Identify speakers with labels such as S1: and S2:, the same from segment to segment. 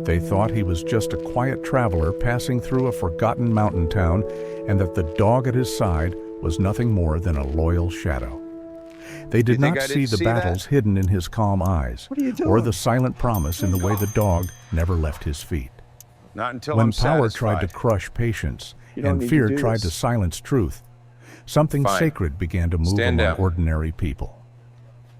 S1: They thought he was just a quiet traveler passing through a forgotten mountain town, and that the dog at his side was nothing more than a loyal shadow. They did not see the battles hidden in his calm eyes, or the silent promise in the way the dog never left his feet.
S2: Not until
S1: When
S2: I'm
S1: power
S2: satisfied.
S1: tried to crush patience and fear tried to silence truth, something sacred began to move among ordinary people.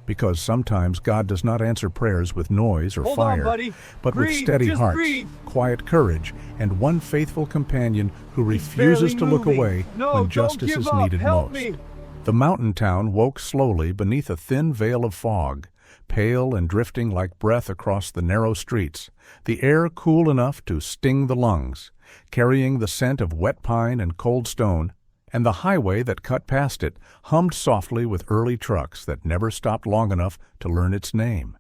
S1: Because sometimes God does not answer prayers with noise or fire, but with steady hearts, quiet courage, and one faithful companion who refuses to look away when justice is needed most. The mountain town woke slowly beneath a thin veil of fog, pale and drifting like breath across the narrow streets, the air cool enough to sting the lungs, carrying the scent of wet pine and cold stone, and the highway that cut past it hummed softly with early trucks that never stopped long enough to learn its name.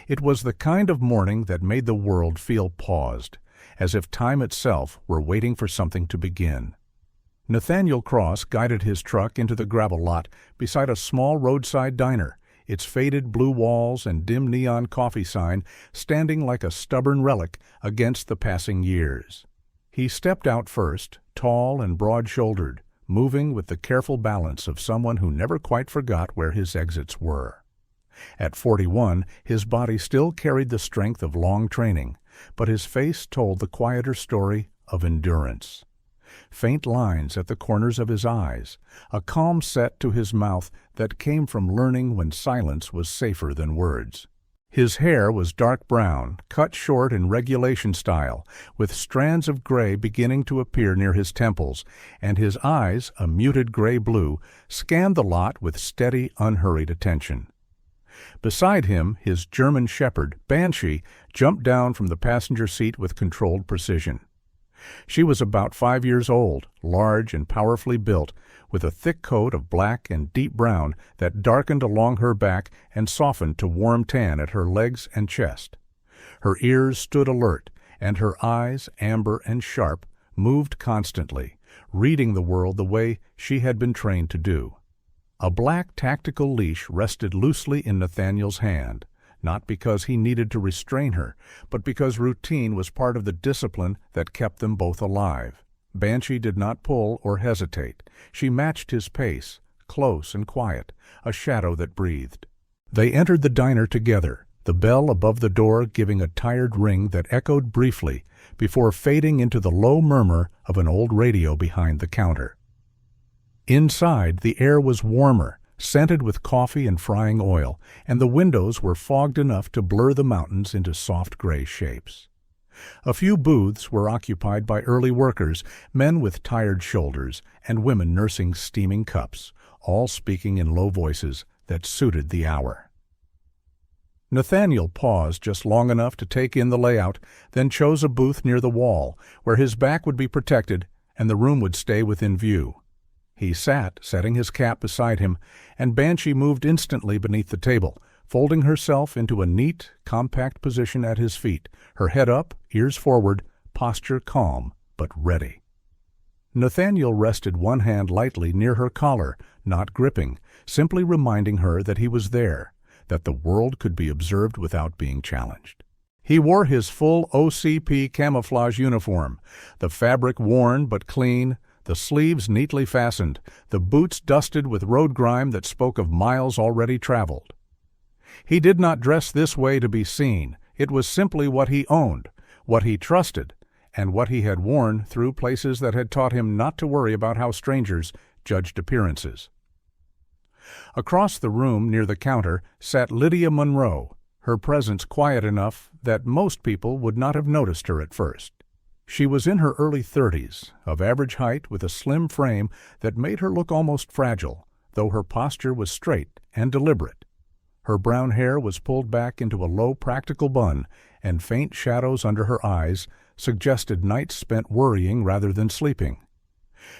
S1: It was the kind of morning that made the world feel paused, as if time itself were waiting for something to begin. Nathaniel Cross guided his truck into the gravel lot beside a small roadside diner, its faded blue walls and dim neon coffee sign standing like a stubborn relic against the passing years. He stepped out first, tall and broad-shouldered, moving with the careful balance of someone who never quite forgot where his exits were. At 41, his body still carried the strength of long training, but his face told the quieter story of endurance. Faint lines at the corners of his eyes, a calm set to his mouth that came from learning when silence was safer than words. His hair was dark brown, cut short in regulation style, with strands of gray beginning to appear near his temples, and his eyes, a muted gray-blue, scanned the lot with steady, unhurried attention. Beside him, his German shepherd, Banshee, jumped down from the passenger seat with controlled precision. She was about 5 years old, large and powerfully built, with a thick coat of black and deep brown that darkened along her back and softened to warm tan at her legs and chest. Her ears stood alert, and her eyes, amber and sharp, moved constantly, reading the world the way she had been trained to do. A black tactical leash rested loosely in Nathaniel's hand, not because he needed to restrain her, but because routine was part of the discipline that kept them both alive. Banshee did not pull or hesitate. She matched his pace, close and quiet, a shadow that breathed. They entered the diner together, the bell above the door giving a tired ring that echoed briefly before fading into the low murmur of an old radio behind the counter. Inside, the air was warmer, scented with coffee and frying oil, and the windows were fogged enough to blur the mountains into soft gray shapes. A few booths were occupied by early workers, men with tired shoulders, and women nursing steaming cups, all speaking in low voices that suited the hour. Nathaniel paused just long enough to take in the layout, then chose a booth near the wall, where his back would be protected and the room would stay within view. He sat, setting his cap beside him, and Banshee moved instantly beneath the table, folding herself into a neat, compact position at his feet, her head up, ears forward, posture calm but ready. Nathaniel rested one hand lightly near her collar, not gripping, simply reminding her that he was there, that the world could be observed without being challenged. He wore his full OCP camouflage uniform, the fabric worn but clean, the sleeves neatly fastened, the boots dusted with road grime that spoke of miles already traveled. He did not dress this way to be seen. It was simply what he owned, what he trusted, and what he had worn through places that had taught him not to worry about how strangers judged appearances. Across the room near the counter sat Lydia Monroe, her presence quiet enough that most people would not have noticed her at first. She was in her early 30s, of average height with a slim frame that made her look almost fragile, though her posture was straight and deliberate. Her brown hair was pulled back into a low practical bun, and faint shadows under her eyes suggested nights spent worrying rather than sleeping.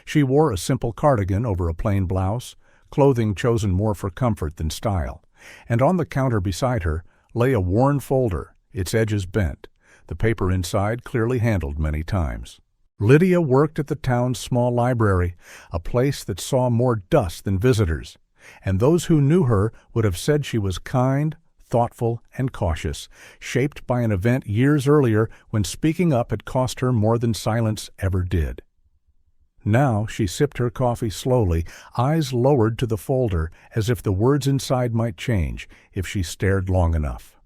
S1: She wore a simple cardigan over a plain blouse, clothing chosen more for comfort than style, and on the counter beside her lay a worn folder, its edges bent, the paper inside clearly handled many times. Lydia worked at the town's small library, a place that saw more dust than visitors, and those who knew her would have said she was kind, thoughtful, and cautious, shaped by an event years earlier when speaking up had cost her more than silence ever did. Now she sipped her coffee slowly, eyes lowered to the folder as if the words inside might change if she stared long enough.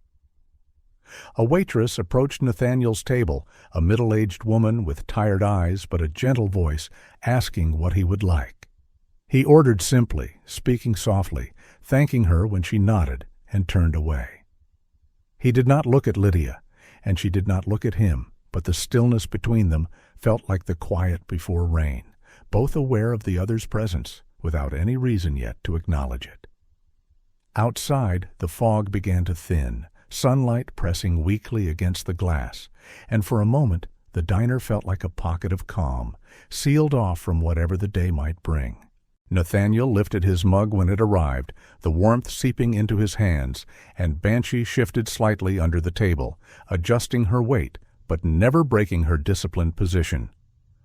S1: A waitress approached Nathaniel's table, a middle-aged woman with tired eyes but a gentle voice, asking what he would like. He ordered simply, speaking softly, thanking her when she nodded and turned away. He did not look at Lydia, and she did not look at him, but the stillness between them felt like the quiet before rain, both aware of the other's presence, without any reason yet to acknowledge it. Outside, the fog began to thin, sunlight pressing weakly against the glass, and for a moment the diner felt like a pocket of calm, sealed off from whatever the day might bring. Nathaniel lifted his mug when it arrived, the warmth seeping into his hands, and Banshee shifted slightly under the table, adjusting her weight, but never breaking her disciplined position.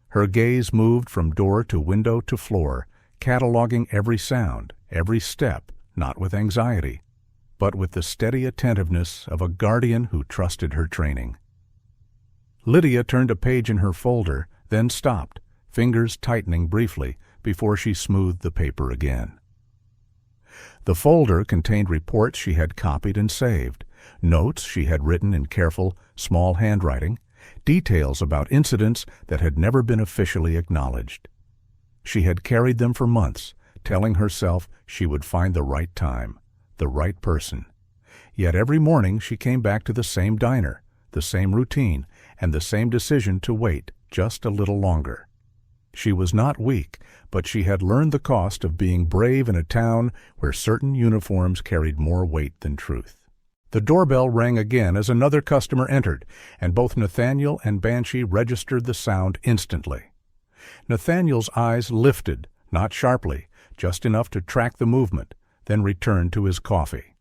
S1: Her gaze moved from door to window to floor, cataloging every sound, every step, not with anxiety, but with the steady attentiveness of a guardian who trusted her training. Lydia turned a page in her folder, then stopped, fingers tightening briefly before she smoothed the paper again. The folder contained reports she had copied and saved, notes she had written in careful, small handwriting, details about incidents that had never been officially acknowledged. She had carried them for months, telling herself she would find the right time, the right person. Yet every morning she came back to the same diner, the same routine, and the same decision to wait just a little longer. She was not weak, but she had learned the cost of being brave in a town where certain uniforms carried more weight than truth. The doorbell rang again as another customer entered, and both Nathaniel and Banshee registered the sound instantly. Nathaniel's eyes lifted, not sharply, just enough to track the movement, then returned to his coffee.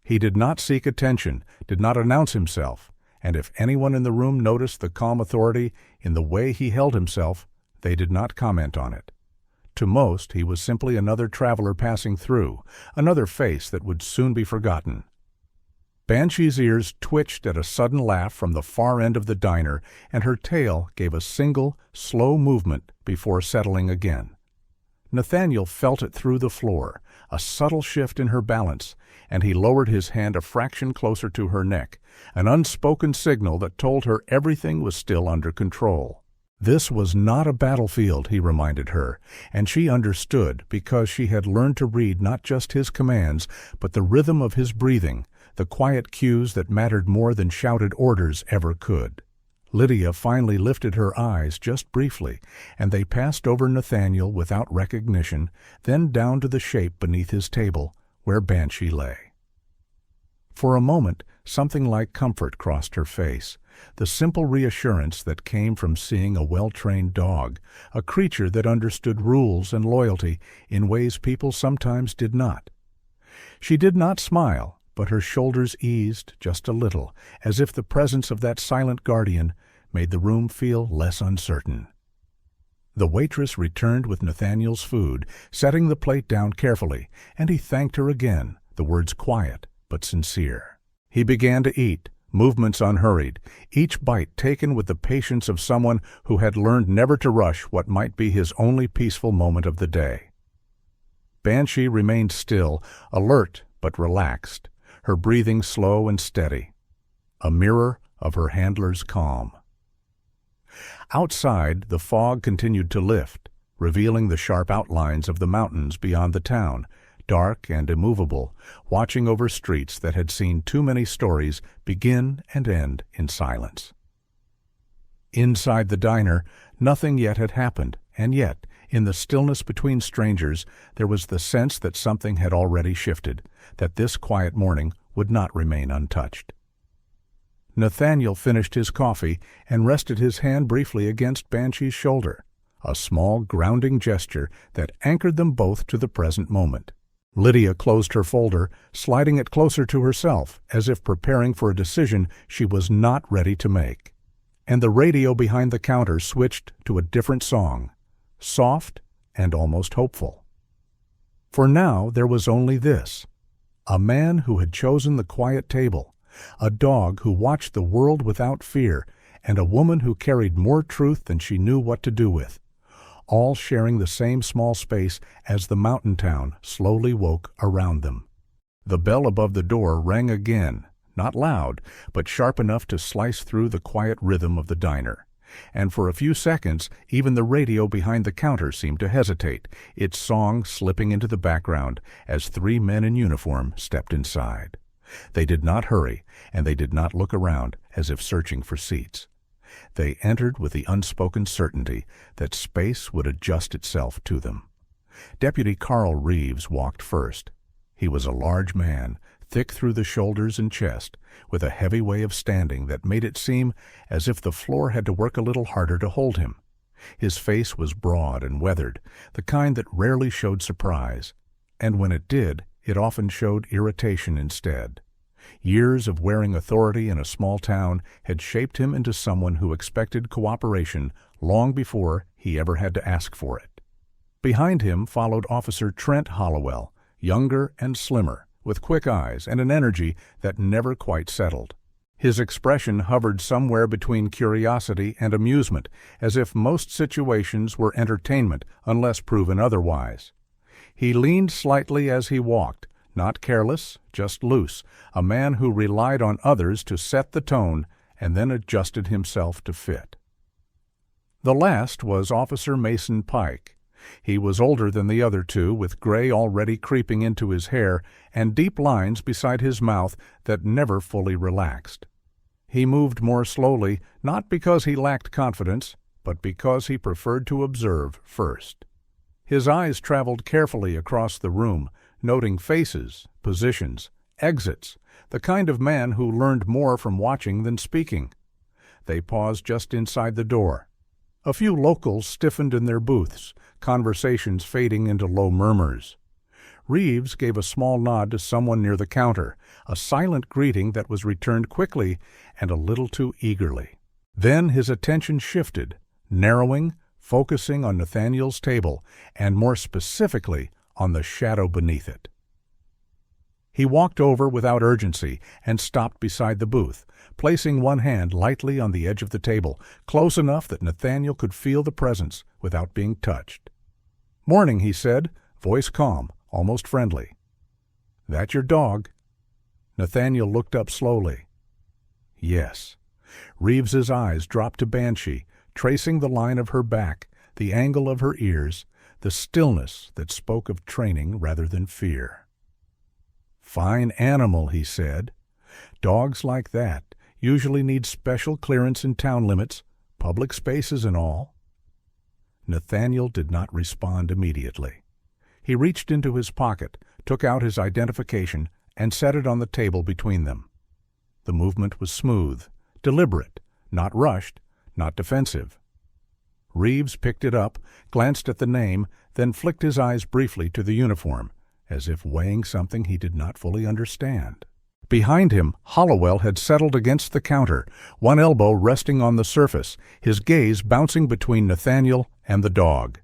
S1: He did not seek attention, did not announce himself, and if anyone in the room noticed the calm authority in the way he held himself, they did not comment on it. To most, he was simply another traveler passing through, another face that would soon be forgotten. Banshee's ears twitched at a sudden laugh from the far end of the diner, and her tail gave a single, slow movement before settling again. Nathaniel felt it through the floor, a subtle shift in her balance, and he lowered his hand a fraction closer to her neck, an unspoken signal that told her everything was still under control. This was not a battlefield, he reminded her, and she understood because she had learned to read not just his commands, but the rhythm of his breathing, the quiet cues that mattered more than shouted orders ever could. Lydia finally lifted her eyes just briefly, and they passed over Nathaniel without recognition, then down to the shape beneath his table, where Banshee lay. For a moment, something like comfort crossed her face, the simple reassurance that came from seeing a well-trained dog, a creature that understood rules and loyalty in ways people sometimes did not. She did not smile, but her shoulders eased just a little, as if the presence of that silent guardian made the room feel less uncertain. The waitress returned with Nathaniel's food, setting the plate down carefully, and he thanked her again, the words quiet but sincere. He began to eat, movements unhurried, each bite taken with the patience of someone who had learned never to rush what might be his only peaceful moment of the day. Banshee remained still, alert but relaxed, her breathing slow and steady, a mirror of her handler's calm. Outside, the fog continued to lift, revealing the sharp outlines of the mountains beyond the town, dark and immovable, watching over streets that had seen too many stories begin and end in silence. Inside the diner, nothing yet had happened, and yet, in the stillness between strangers, there was the sense that something had already shifted, that this quiet morning would not remain untouched. Nathaniel finished his coffee and rested his hand briefly against Banshee's shoulder, a small, grounding gesture that anchored them both to the present moment. Lydia closed her folder, sliding it closer to herself, as if preparing for a decision she was not ready to make. And the radio behind the counter switched to a different song, soft and almost hopeful. For now there was only this, A man who had chosen the quiet table, a dog who watched the world without fear, and a woman who carried more truth than she knew what to do with, all sharing the same small space as the mountain town slowly woke around them. The bell above the door rang again, not loud, but sharp enough to slice through the quiet rhythm of the diner. And for a few seconds, even the radio behind the counter seemed to hesitate, its song slipping into the background as three men in uniform stepped inside. They did not hurry, and they did not look around as if searching for seats. They entered with the unspoken certainty that space would adjust itself to them. Deputy Carl Reeves walked first. He was a large man, thick through the shoulders and chest, with a heavy way of standing that made it seem as if the floor had to work a little harder to hold him. His face was broad and weathered, the kind that rarely showed surprise, and when it did, it often showed irritation instead. Years of wearing authority in a small town had shaped him into someone who expected cooperation long before he ever had to ask for it. Behind him followed Officer Trent Hollowell, younger and slimmer, with quick eyes and an energy that never quite settled. His expression hovered somewhere between curiosity and amusement, as if most situations were entertainment unless proven otherwise. He leaned slightly as he walked, not careless, just loose, a man who relied on others to set the tone and then adjusted himself to fit. The last was Officer Mason Pike. He was older than the other two, with gray already creeping into his hair and deep lines beside his mouth that never fully relaxed. He moved more slowly, not because he lacked confidence, but because he preferred to observe first. His eyes traveled carefully across the room, noting faces, positions, exits, the kind of man who learned more from watching than speaking. They paused just inside the door. A few locals stiffened in their booths, conversations fading into low murmurs. Reeves gave a small nod to someone near the counter, a silent greeting that was returned quickly and a little too eagerly. Then his attention shifted, narrowing, focusing on Nathaniel's table, and more specifically on the shadow beneath it. He walked over without urgency and stopped beside the booth, placing one hand lightly on the edge of the table, close enough that Nathaniel could feel the presence without being touched. "Morning," he said, voice calm, almost friendly. "That your dog?" Nathaniel looked up slowly. Yes. Reeves's eyes dropped to Banshee, tracing the line of her back, the angle of her ears, the stillness that spoke of training rather than fear. "Fine animal," he said. "Dogs like that usually need special clearance in town limits, public spaces and all." Nathaniel did not respond immediately. He reached into his pocket, took out his identification, and set it on the table between them. The movement was smooth, deliberate, not rushed, not defensive. Reeves picked it up, glanced at the name, then flicked his eyes briefly to the uniform, as if weighing something he did not fully understand. Behind him, Hollowell had settled against the counter, one elbow resting on the surface, his gaze bouncing between Nathaniel and the dog.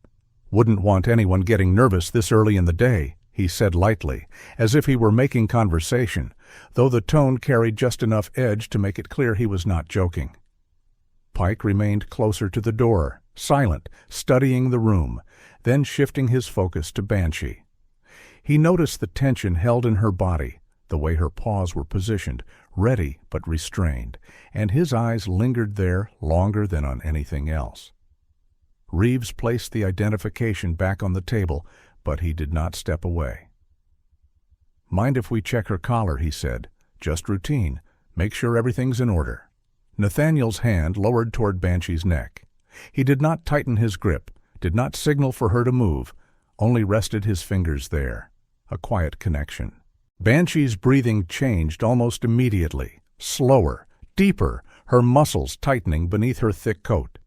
S1: "Wouldn't want anyone getting nervous this early in the day," he said lightly, as if he were making conversation, though the tone carried just enough edge to make it clear he was not joking. Pike remained closer to the door, silent, studying the room, then shifting his focus to Banshee. He noticed the tension held in her body, the way her paws were positioned, ready but restrained, and his eyes lingered there longer than on anything else. Reeves placed the identification back on the table, but he did not step away. "Mind if we check her collar?" he said. "Just routine. Make sure everything's in order." Nathaniel's hand lowered toward Banshee's neck. He did not tighten his grip, did not signal for her to move, only rested his fingers there. A quiet connection. Banshee's breathing changed almost immediately, slower, deeper, her muscles tightening beneath her thick coat.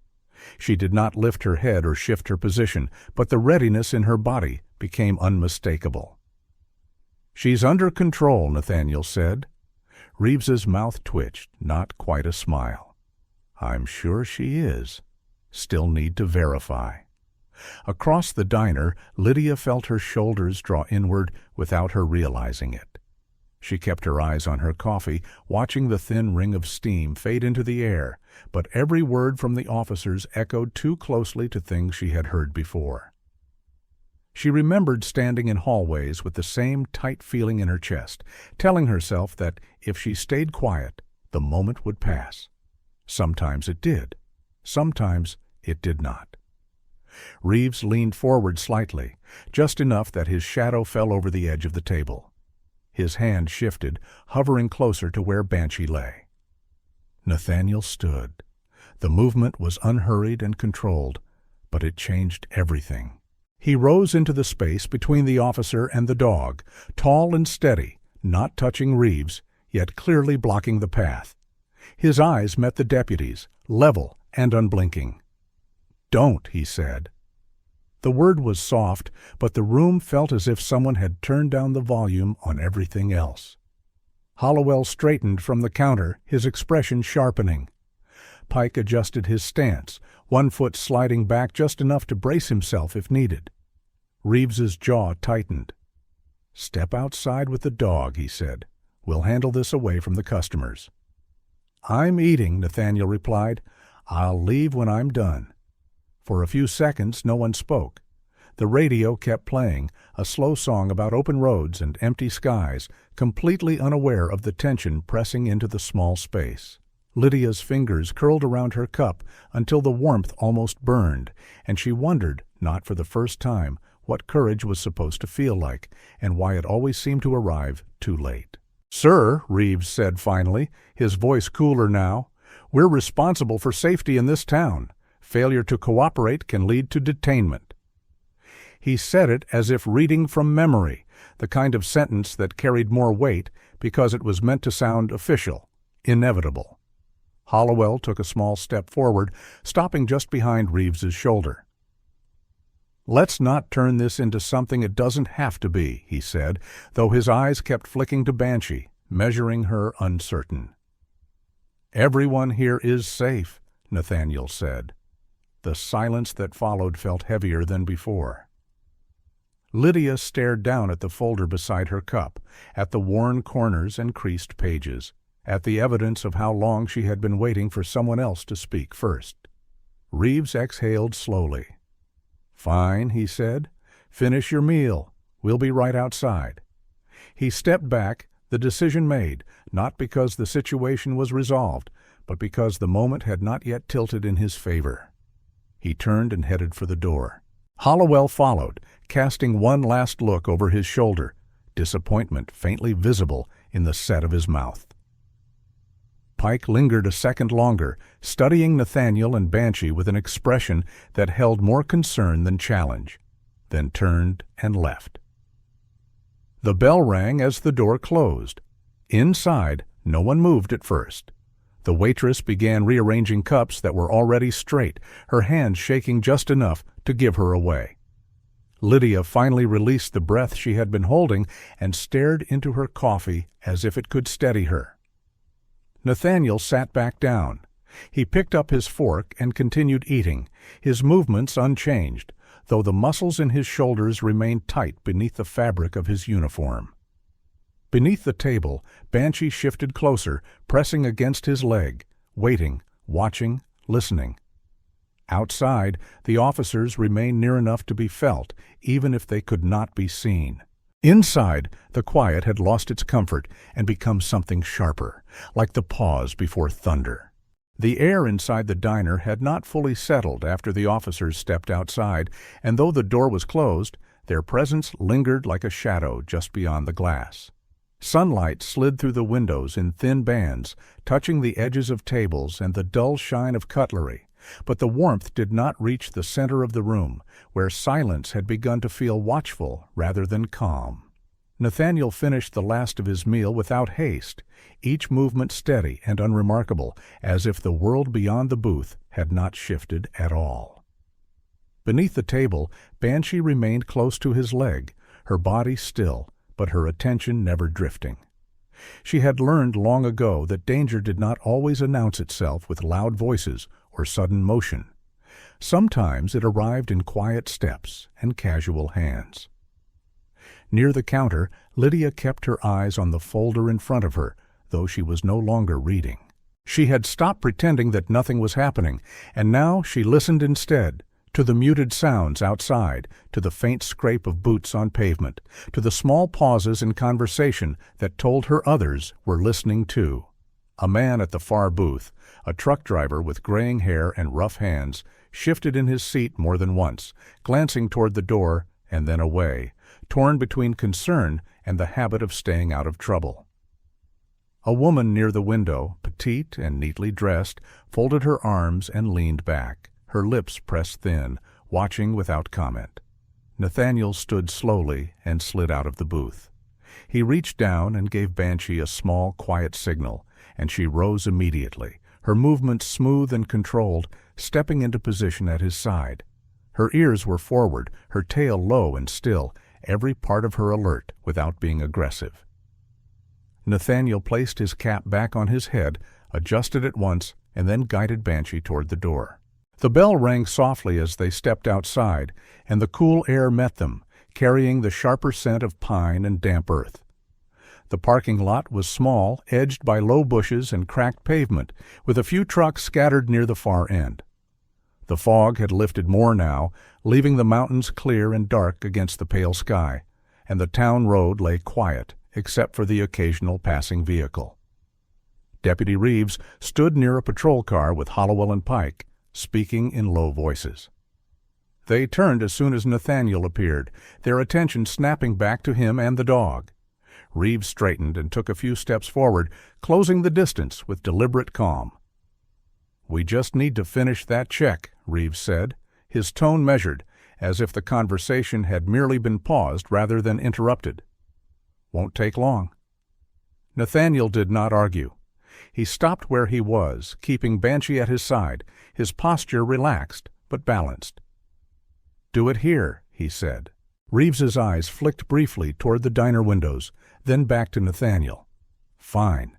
S1: She did not lift her head or shift her position, but the readiness in her body became unmistakable. "She's under control," Nathaniel said. Reeves's mouth twitched, not quite a smile. "I'm sure she is. Still need to verify." Across the diner, Lydia felt her shoulders draw inward without her realizing it. She kept her eyes on her coffee, watching the thin ring of steam fade into the air, but every word from the officers echoed too closely to things she had heard before. She remembered standing in hallways with the same tight feeling in her chest, telling herself that if she stayed quiet, the moment would pass. Sometimes it did. Sometimes it did not. Reeves leaned forward slightly, just enough that his shadow fell over the edge of the table. His hand shifted, hovering closer to where Banshee lay. Nathaniel stood. The movement was unhurried and controlled, but it changed everything. He rose into the space between the officer and the dog, tall and steady, not touching Reeves, yet clearly blocking the path. His eyes met the deputy's, level and unblinking. "Don't," he said. The word was soft, but the room felt as if someone had turned down the volume on everything else. Hollowell straightened from the counter, his expression sharpening. Pike adjusted his stance, one foot sliding back just enough to brace himself if needed. Reeves's jaw tightened. "Step outside with the dog," he said. "We'll handle this away from the customers." "I'm eating," Nathaniel replied. "I'll leave when I'm done." For a few seconds no one spoke. The radio kept playing, a slow song about open roads and empty skies, completely unaware of the tension pressing into the small space. Lydia's fingers curled around her cup until the warmth almost burned, and she wondered, not for the first time, what courage was supposed to feel like, and why it always seemed to arrive too late. "Sir," Reeves said finally, his voice cooler now, "we're responsible for safety in this town. Failure to cooperate can lead to detainment." He said it as if reading from memory, the kind of sentence that carried more weight because it was meant to sound official, inevitable. Hollowell took a small step forward, stopping just behind Reeves's shoulder. "Let's not turn this into something it doesn't have to be," he said, though his eyes kept flicking to Banshee, measuring her uncertain. "Everyone here is safe," Nathaniel said. The silence that followed felt heavier than before. Lydia stared down at the folder beside her cup, at the worn corners and creased pages, at the evidence of how long she had been waiting for someone else to speak first. Reeves exhaled slowly. "Fine," he said. "Finish your meal. We'll be right outside." He stepped back, the decision made, not because the situation was resolved, but because the moment had not yet tilted in his favor. He turned and headed for the door. Hollowell followed, casting one last look over his shoulder, disappointment faintly visible in the set of his mouth. Pike lingered a second longer, studying Nathaniel and Banshee with an expression that held more concern than challenge, then turned and left. The bell rang as the door closed. Inside, no one moved at first. The waitress began rearranging cups that were already straight, her hands shaking just enough to give her away. Lydia finally released the breath she had been holding and stared into her coffee as if it could steady her. Nathaniel sat back down. He picked up his fork and continued eating, his movements unchanged, though the muscles in his shoulders remained tight beneath the fabric of his uniform. Beneath the table, Banshee shifted closer, pressing against his leg, waiting, watching, listening. Outside, the officers remained near enough to be felt, even if they could not be seen. Inside, the quiet had lost its comfort and become something sharper, like the pause before thunder. The air inside the diner had not fully settled after the officers stepped outside, and though the door was closed, their presence lingered like a shadow just beyond the glass. Sunlight slid through the windows in thin bands, touching the edges of tables and the dull shine of cutlery, but the warmth did not reach the center of the room, where silence had begun to feel watchful rather than calm. Nathaniel finished the last of his meal without haste, each movement steady and unremarkable, as if the world beyond the booth had not shifted at all. Beneath the table, Banshee remained close to his leg, her body still, but her attention never drifting. She had learned long ago that danger did not always announce itself with loud voices or sudden motion. Sometimes it arrived in quiet steps and casual hands. Near the counter, Lydia kept her eyes on the folder in front of her, though she was no longer reading. She had stopped pretending that nothing was happening, and now she listened instead, to the muted sounds outside, to the faint scrape of boots on pavement, to the small pauses in conversation that told her others were listening too. A man at the far booth, a truck driver with graying hair and rough hands, shifted in his seat more than once, glancing toward the door and then away, torn between concern and the habit of staying out of trouble. A woman near the window, petite and neatly dressed, folded her arms and leaned back, her lips pressed thin, watching without comment. Nathaniel stood slowly and slid out of the booth. He reached down and gave Banshee a small, quiet signal, and she rose immediately, her movements smooth and controlled, stepping into position at his side. Her ears were forward, her tail low and still, every part of her alert without being aggressive. Nathaniel placed his cap back on his head, adjusted it once, and then guided Banshee toward the door. The bell rang softly as they stepped outside, and the cool air met them, carrying the sharper scent of pine and damp earth. The parking lot was small, edged by low bushes and cracked pavement, with a few trucks scattered near the far end. The fog had lifted more now, leaving the mountains clear and dark against the pale sky, and the town road lay quiet, except for the occasional passing vehicle. Deputy Reeves stood near a patrol car with Hollowell and Pike, speaking in low voices. They turned as soon as Nathaniel appeared, their attention snapping back to him and the dog. Reeves straightened and took a few steps forward, closing the distance with deliberate calm. "We just need to finish that check," Reeves said, his tone measured, as if the conversation had merely been paused rather than interrupted. "Won't take long." Nathaniel did not argue. He stopped where he was, keeping Banshee at his side, his posture relaxed but balanced. "Do it here," he said. Reeves's eyes flicked briefly toward the diner windows, then back to Nathaniel. "Fine.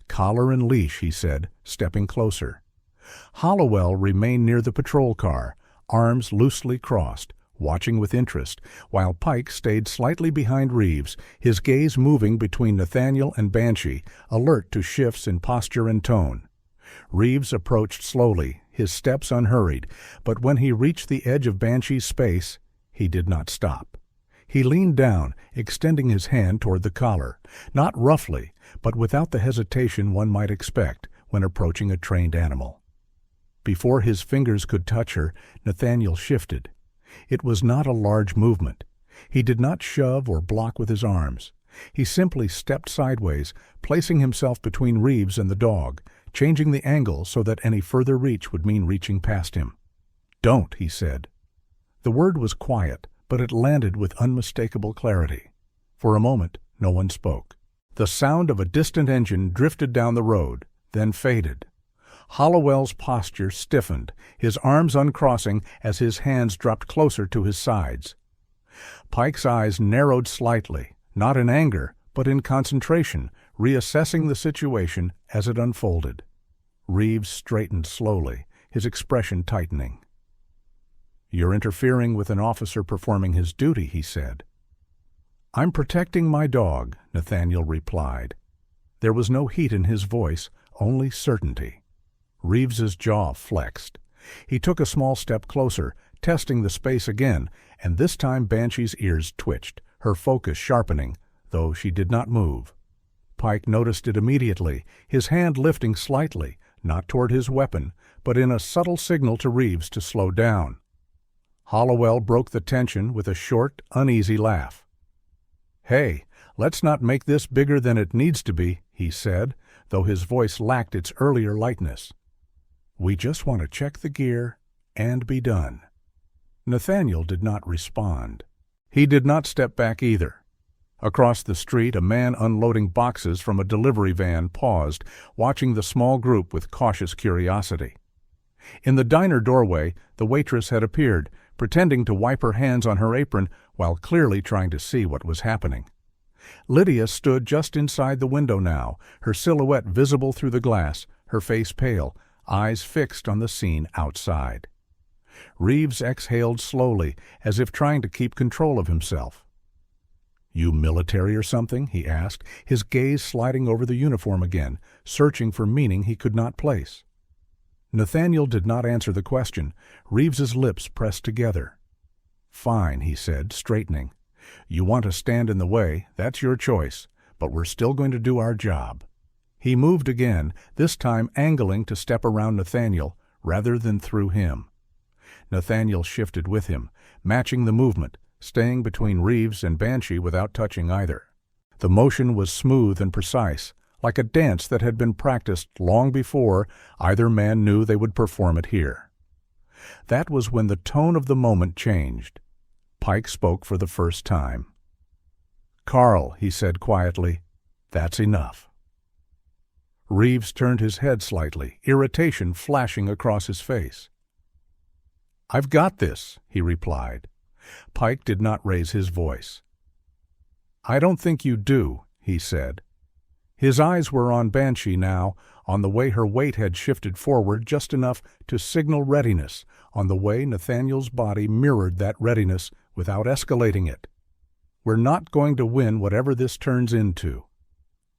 S1: Collar and leash," he said, stepping closer. Hollowell remained near the patrol car, arms loosely crossed, watching with interest, while Pike stayed slightly behind Reeves, his gaze moving between Nathaniel and Banshee, alert to shifts in posture and tone. Reeves approached slowly, his steps unhurried, but when he reached the edge of Banshee's space, he did not stop. He leaned down, extending his hand toward the collar, not roughly, but without the hesitation one might expect when approaching a trained animal. Before his fingers could touch her, Nathaniel shifted. It was not a large movement. He did not shove or block with his arms. He simply stepped sideways, placing himself between Reeves and the dog, changing the angle so that any further reach would mean reaching past him. "Don't," he said. The word was quiet, but it landed with unmistakable clarity. For a moment, no one spoke. The sound of a distant engine drifted down the road, then faded. Hollowell's posture stiffened, his arms uncrossing as his hands dropped closer to his sides. Pike's eyes narrowed slightly, not in anger, but in concentration, reassessing the situation as it unfolded. Reeves straightened slowly, his expression tightening. "You're interfering with an officer performing his duty," he said. "I'm protecting my dog," Nathaniel replied. There was no heat in his voice, only certainty. Reeves's jaw flexed. He took a small step closer, testing the space again, and this time Banshee's ears twitched, her focus sharpening, though she did not move. Pike noticed it immediately, his hand lifting slightly, not toward his weapon, but in a subtle signal to Reeves to slow down. Hollowell broke the tension with a short, uneasy laugh. "Hey, let's not make this bigger than it needs to be," he said, though his voice lacked its earlier lightness. "We just want to check the gear and be done." Nathaniel did not respond. He did not step back either. Across the street, a man unloading boxes from a delivery van paused, watching the small group with cautious curiosity. In the diner doorway, the waitress had appeared, pretending to wipe her hands on her apron while clearly trying to see what was happening. Lydia stood just inside the window now, her silhouette visible through the glass, her face pale, eyes fixed on the scene outside. Reeves exhaled slowly, as if trying to keep control of himself. "You military or something?" he asked, his gaze sliding over the uniform again, searching for meaning he could not place. Nathaniel did not answer the question. Reeves's lips pressed together. "Fine," he said, straightening. "You want to stand in the way, that's your choice, but we're still going to do our job." He moved again, this time angling to step around Nathaniel rather than through him. Nathaniel shifted with him, matching the movement, staying between Reeves and Banshee without touching either. The motion was smooth and precise, like a dance that had been practiced long before either man knew they would perform it here. That was when the tone of the moment changed. Pike spoke for the first time. "Carl," he said quietly, "that's enough." Reeves turned his head slightly, irritation flashing across his face. "I've got this," he replied. Pike did not raise his voice. "I don't think you do," he said. His eyes were on Banshee now, on the way her weight had shifted forward just enough to signal readiness, on the way Nathaniel's body mirrored that readiness without escalating it. "We're not going to win whatever this turns into."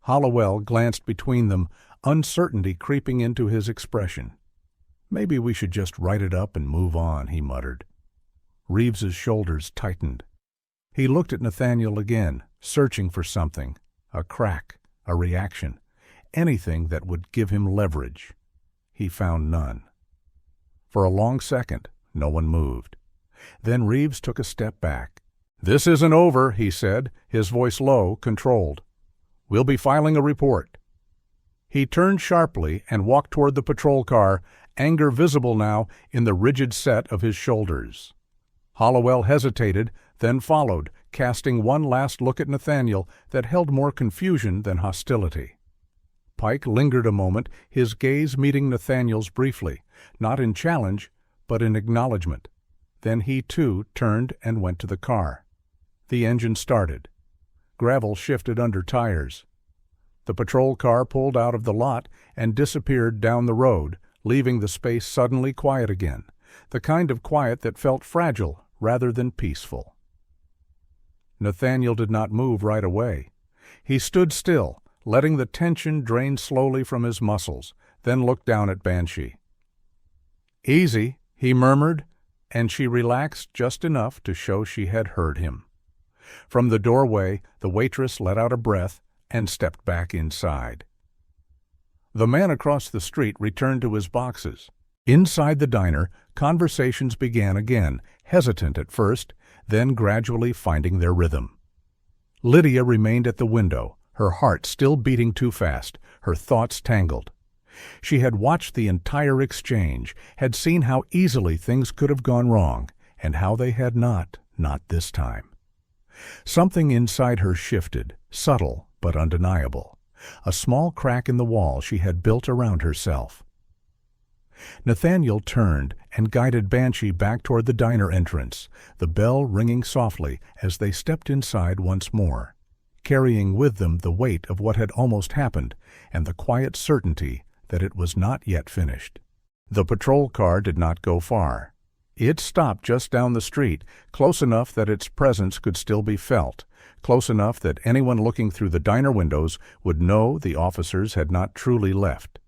S1: Hollowell glanced between them, uncertainty creeping into his expression. "Maybe we should just write it up and move on," he muttered. Reeves's shoulders tightened. He looked at Nathaniel again, searching for something, a crack, a reaction, anything that would give him leverage. He found none. For a long second, no one moved. Then Reeves took a step back. "This isn't over," he said, his voice low, controlled. "We'll be filing a report." He turned sharply and walked toward the patrol car, anger visible now in the rigid set of his shoulders. Hollowell hesitated, then followed, casting one last look at Nathaniel that held more confusion than hostility. Pike lingered a moment, his gaze meeting Nathaniel's briefly, not in challenge, but in acknowledgment. Then he, too, turned and went to the car. The engine started. Gravel shifted under tires. The patrol car pulled out of the lot and disappeared down the road, leaving the space suddenly quiet again, the kind of quiet that felt fragile rather than peaceful. Nathaniel did not move right away. He stood still, letting the tension drain slowly from his muscles, then looked down at Banshee. "Easy," he murmured, and she relaxed just enough to show she had heard him. From the doorway, the waitress let out a breath and stepped back inside. The man across the street returned to his boxes. Inside the diner, conversations began again, hesitant at first, then gradually finding their rhythm. Lydia remained at the window, her heart still beating too fast, her thoughts tangled. She had watched the entire exchange, had seen how easily things could have gone wrong, and how they had not this time. Something inside her shifted, subtle but undeniable, a small crack in the wall she had built around herself. Nathaniel turned and guided Banshee back toward the diner entrance, the bell ringing softly as they stepped inside once more, carrying with them the weight of what had almost happened and the quiet certainty that it was not yet finished. The patrol car did not go far. It stopped just down the street, close enough that its presence could still be felt, close enough that anyone looking through the diner windows would know the officers had not truly left.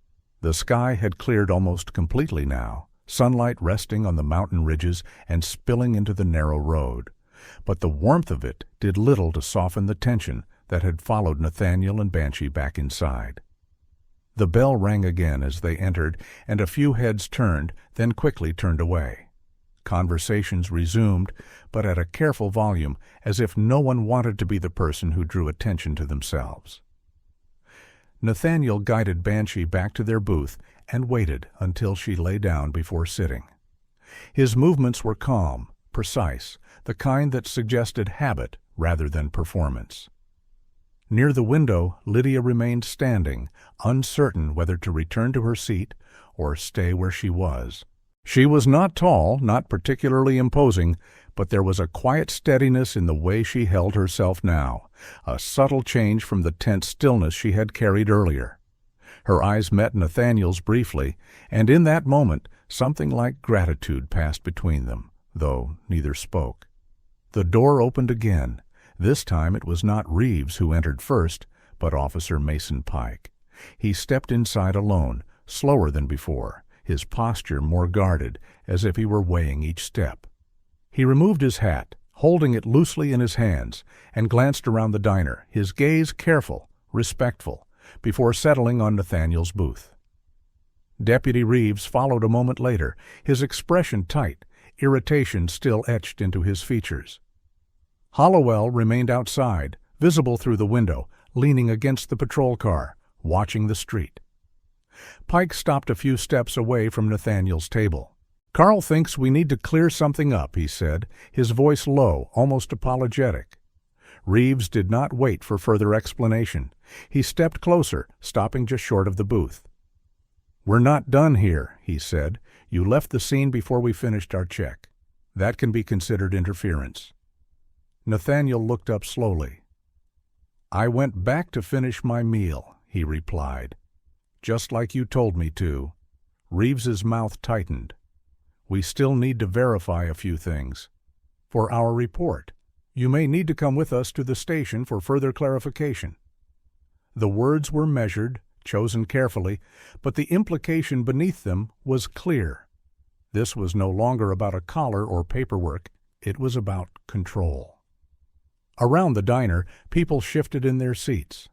S1: The sky had cleared almost completely now, sunlight resting on the mountain ridges and spilling into the narrow road. But the warmth of it did little to soften the tension that had followed Nathaniel and Banshee back inside. The bell rang again as they entered, and a few heads turned, then quickly turned away. Conversations resumed, but at a careful volume, as if no one wanted to be the person who drew attention to themselves. Nathaniel guided Banshee back to their booth and waited until she lay down before sitting. His movements were calm, precise, the kind that suggested habit rather than performance. Near the window, Lydia remained standing, uncertain whether to return to her seat or stay where she was. She was not tall, not particularly imposing, but there was a quiet steadiness in the way she held herself now, a subtle change from the tense stillness she had carried earlier. Her eyes met Nathaniel's briefly, and in that moment something like gratitude passed between them, though neither spoke. The door opened again, This time it was not Reeves who entered first, but Officer Mason Pike. He stepped inside alone, slower than before, his posture more guarded, as if he were weighing each step. He removed his hat, holding it loosely in his hands, and glanced around the diner, his gaze careful, respectful, before settling on Nathaniel's booth. Deputy Reeves followed a moment later, his expression tight, irritation still etched into his features. Hollowell remained outside, visible through the window, leaning against the patrol car, watching the street. Pike stopped a few steps away from Nathaniel's table. "Carl thinks we need to clear something up," he said, his voice low, almost apologetic. Reeves did not wait for further explanation. He stepped closer, stopping just short of the booth. "We're not done here," he said. "You left the scene before we finished our check. That can be considered interference." Nathaniel looked up slowly. "I went back to finish my meal," he replied. "Just like you told me to." Reeves's mouth tightened. "We still need to verify a few things. For our report, you may need to come with us to the station for further clarification." The words were measured, chosen carefully, but the implication beneath them was clear. This was no longer about a collar or paperwork, it was about control. Around the diner, people shifted in their seats.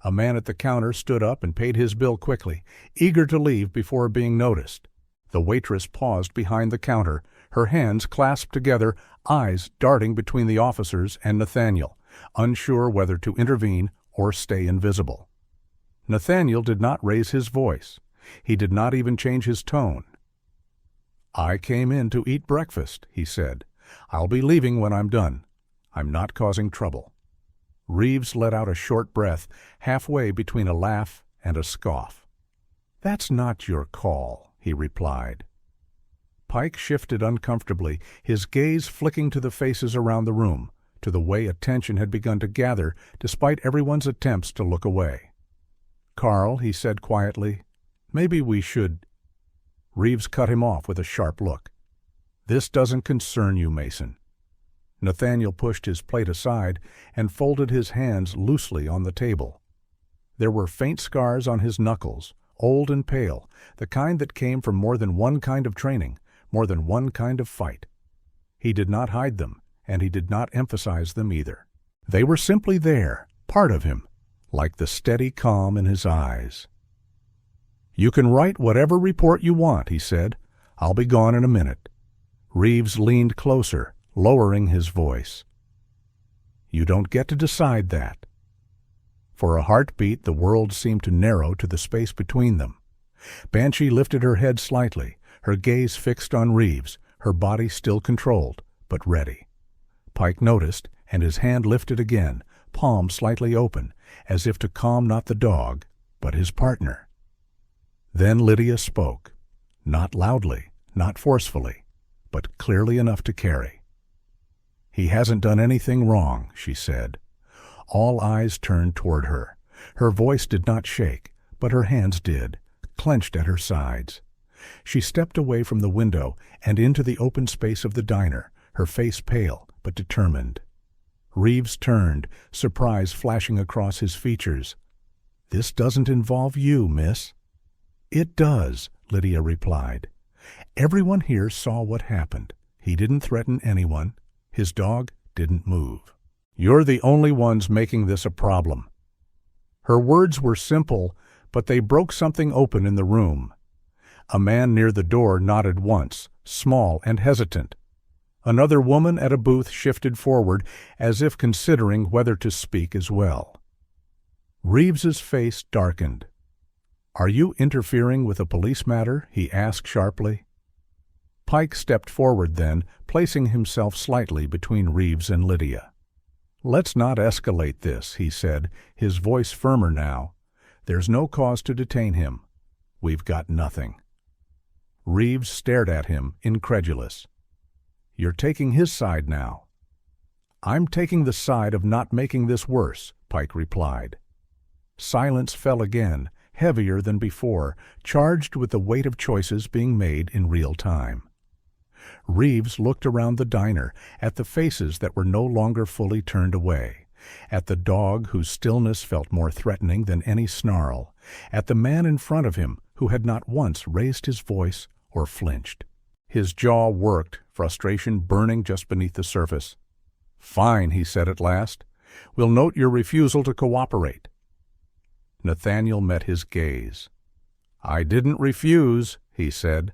S1: A man at the counter stood up and paid his bill quickly, eager to leave before being noticed. The waitress paused behind the counter, her hands clasped together, eyes darting between the officers and Nathaniel, unsure whether to intervene or stay invisible. Nathaniel did not raise his voice. He did not even change his tone. "I came in to eat breakfast," he said. "I'll be leaving when I'm done. I'm not causing trouble." Reeves let out a short breath, halfway between a laugh and a scoff. "That's not your call," he replied. Pike shifted uncomfortably, his gaze flicking to the faces around the room, to the way attention had begun to gather despite everyone's attempts to look away. "Carl," he said quietly, "maybe we should—" Reeves cut him off with a sharp look. "This doesn't concern you, Mason." Nathaniel pushed his plate aside and folded his hands loosely on the table. There were faint scars on his knuckles, old and pale, the kind that came from more than one kind of training, more than one kind of fight. He did not hide them, and he did not emphasize them either. They were simply there, part of him, like the steady calm in his eyes. "You can write whatever report you want," he said. "I'll be gone in a minute." Reeves leaned closer, lowering his voice. "You don't get to decide that." For a heartbeat, the world seemed to narrow to the space between them. Banshee lifted her head slightly, her gaze fixed on Reeves, her body still controlled, but ready. Pike noticed, and his hand lifted again, palm slightly open, as if to calm not the dog, but his partner. Then Lydia spoke, not loudly, not forcefully, but clearly enough to carry. "He hasn't done anything wrong," she said. All eyes turned toward her. Her voice did not shake, but her hands did, clenched at her sides. She stepped away from the window and into the open space of the diner, her face pale but determined. Reeves turned, surprise flashing across his features. "This doesn't involve you, miss." "It does," Lydia replied. "Everyone here saw what happened. He didn't threaten anyone. His dog didn't move. You're the only ones making this a problem." Her words were simple, but they broke something open in the room. A man near the door nodded once, small and hesitant. Another woman at a booth shifted forward, as if considering whether to speak as well. Reeves's face darkened. "Are you interfering with a police matter?" he asked sharply. Pike stepped forward then, placing himself slightly between Reeves and Lydia. "Let's not escalate this," he said, his voice firmer now. "There's no cause to detain him. We've got nothing." Reeves stared at him, incredulous. "You're taking his side now." "I'm taking the side of not making this worse," Pike replied. Silence fell again, heavier than before, charged with the weight of choices being made in real time. Reeves looked around the diner, at the faces that were no longer fully turned away, at the dog whose stillness felt more threatening than any snarl, at the man in front of him who had not once raised his voice or flinched. His jaw worked, frustration burning just beneath the surface. "Fine," he said at last. "We'll note your refusal to cooperate." Nathaniel met his gaze. "I didn't refuse," he said.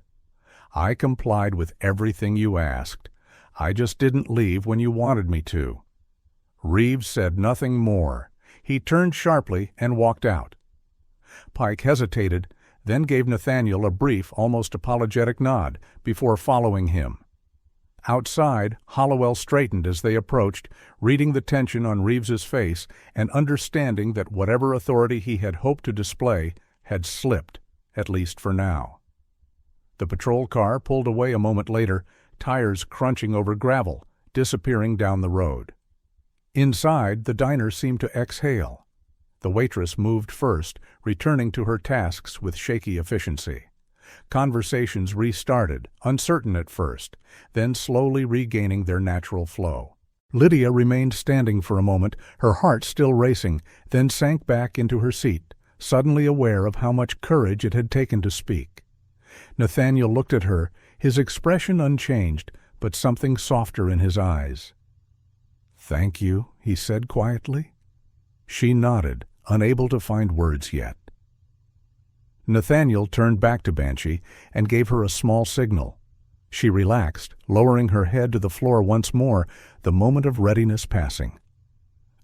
S1: "I complied with everything you asked. I just didn't leave when you wanted me to." Reeves said nothing more. He turned sharply and walked out. Pike hesitated, then gave Nathaniel a brief, almost apologetic nod before following him. Outside, Hollowell straightened as they approached, reading the tension on Reeves's face and understanding that whatever authority he had hoped to display had slipped, at least for now. The patrol car pulled away a moment later, tires crunching over gravel, disappearing down the road. Inside, the diner seemed to exhale. The waitress moved first, returning to her tasks with shaky efficiency. Conversations restarted, uncertain at first, then slowly regaining their natural flow. Lydia remained standing for a moment, her heart still racing, then sank back into her seat, suddenly aware of how much courage it had taken to speak. Nathaniel looked at her, his expression unchanged, but something softer in his eyes. "Thank you," he said quietly. She nodded, unable to find words yet. Nathaniel turned back to Banshee and gave her a small signal. She relaxed, lowering her head to the floor once more, the moment of readiness passing.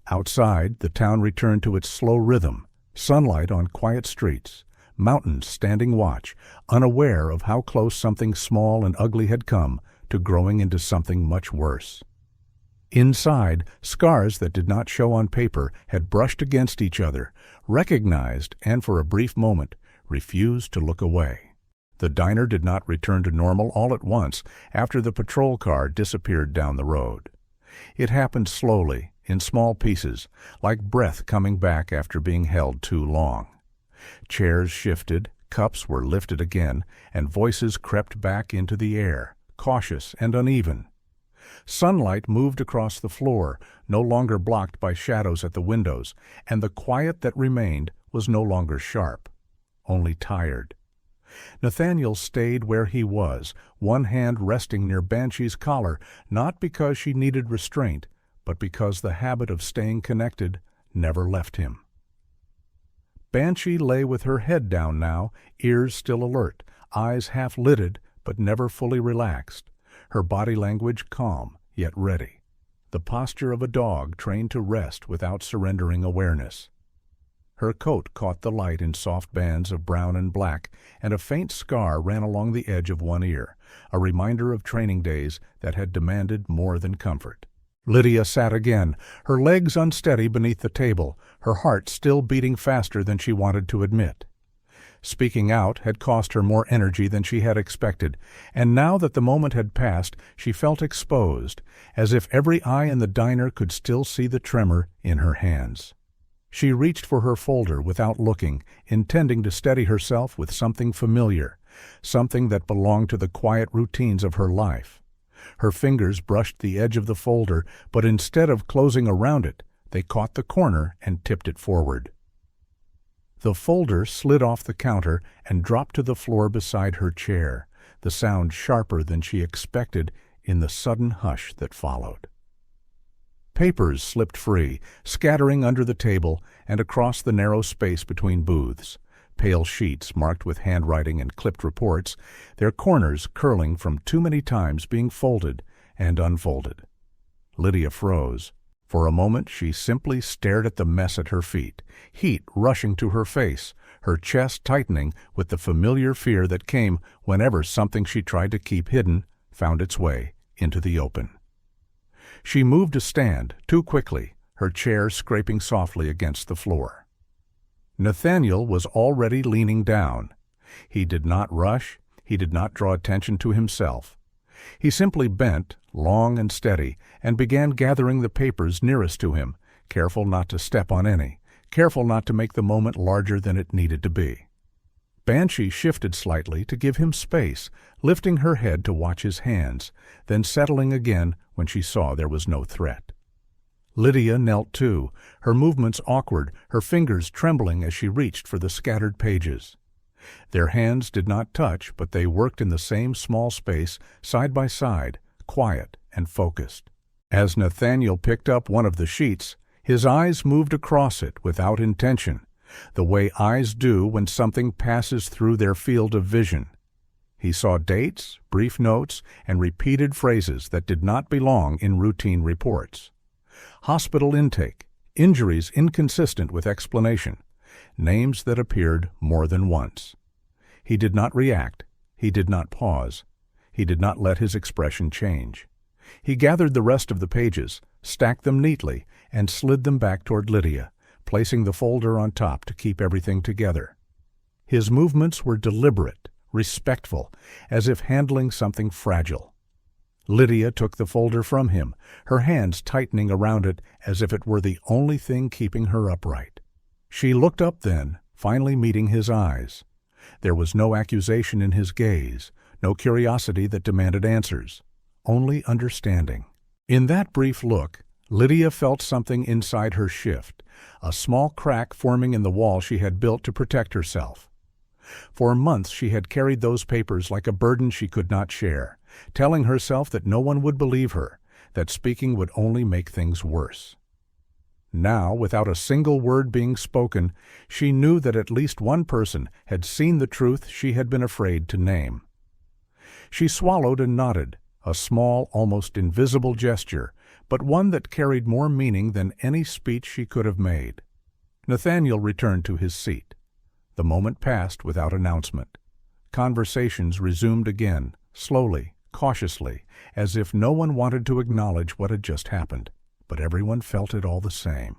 S1: Outside, the town returned to its slow rhythm, sunlight on quiet streets, mountains standing watch, unaware of how close something small and ugly had come to growing into something much worse. Inside, scars that did not show on paper had brushed against each other, recognized, and for a brief moment, refused to look away. The diner did not return to normal all at once after the patrol car disappeared down the road. It happened slowly, in small pieces, like breath coming back after being held too long. Chairs shifted, cups were lifted again, and voices crept back into the air, cautious and uneven. Sunlight moved across the floor, no longer blocked by shadows at the windows, and the quiet that remained was no longer sharp, only tired. Nathaniel stayed where he was, one hand resting near Banshee's collar, not because she needed restraint, but because the habit of staying connected never left him. Banshee lay with her head down now, ears still alert, eyes half-lidded but never fully relaxed, her body language calm yet ready, the posture of a dog trained to rest without surrendering awareness. Her coat caught the light in soft bands of brown and black, and a faint scar ran along the edge of one ear, a reminder of training days that had demanded more than comfort. Lydia sat again, her legs unsteady beneath the table, her heart still beating faster than she wanted to admit. Speaking out had cost her more energy than she had expected, and now that the moment had passed, she felt exposed, as if every eye in the diner could still see the tremor in her hands. She reached for her folder without looking, intending to steady herself with something familiar, something that belonged to the quiet routines of her life. Her fingers brushed the edge of the folder, but instead of closing around it, they caught the corner and tipped it forward. The folder slid off the counter and dropped to the floor beside her chair, the sound sharper than she expected in the sudden hush that followed. Papers slipped free, scattering under the table and across the narrow space between booths, pale sheets marked with handwriting and clipped reports, their corners curling from too many times being folded and unfolded. Lydia froze. For a moment she simply stared at the mess at her feet, heat rushing to her face, her chest tightening with the familiar fear that came whenever something she tried to keep hidden found its way into the open. She moved to stand, too quickly, her chair scraping softly against the floor. Nathaniel was already leaning down. He did not rush, he did not draw attention to himself. He simply bent, long and steady, and began gathering the papers nearest to him, careful not to step on any, careful not to make the moment larger than it needed to be. Banshee shifted slightly to give him space, lifting her head to watch his hands, then settling again when she saw there was no threat. Lydia knelt too, her movements awkward, her fingers trembling as she reached for the scattered pages. Their hands did not touch, but they worked in the same small space, side by side, quiet and focused. As Nathaniel picked up one of the sheets, his eyes moved across it without intention, the way eyes do when something passes through their field of vision. He saw dates, brief notes, and repeated phrases that did not belong in routine reports. Hospital intake, injuries inconsistent with explanation, names that appeared more than once. He did not react. He did not pause. He did not let his expression change. He gathered the rest of the pages, stacked them neatly, and slid them back toward Lydia, placing the folder on top to keep everything together. His movements were deliberate, respectful, as if handling something fragile. Lydia took the folder from him, her hands tightening around it as if it were the only thing keeping her upright. She looked up then, finally meeting his eyes. There was no accusation in his gaze, no curiosity that demanded answers, only understanding. In that brief look, Lydia felt something inside her shift, a small crack forming in the wall she had built to protect herself. For months she had carried those papers like a burden she could not share, telling herself that no one would believe her, that speaking would only make things worse. Now, without a single word being spoken, she knew that at least one person had seen the truth she had been afraid to name. She swallowed and nodded, a small, almost invisible gesture, but one that carried more meaning than any speech she could have made. Nathaniel returned to his seat. The moment passed without announcement. Conversations resumed again, slowly, cautiously, as if no one wanted to acknowledge what had just happened, but everyone felt it all the same.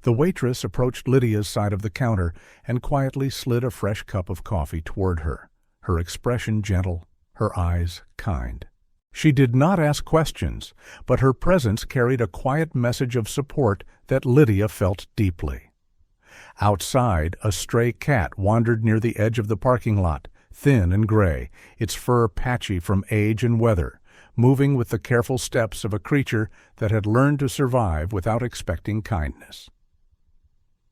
S1: The waitress approached Lydia's side of the counter and quietly slid a fresh cup of coffee toward her, her expression gentle, her eyes kind. She did not ask questions, but her presence carried a quiet message of support that Lydia felt deeply. Outside, a stray cat wandered near the edge of the parking lot, thin and gray, its fur patchy from age and weather, moving with the careful steps of a creature that had learned to survive without expecting kindness.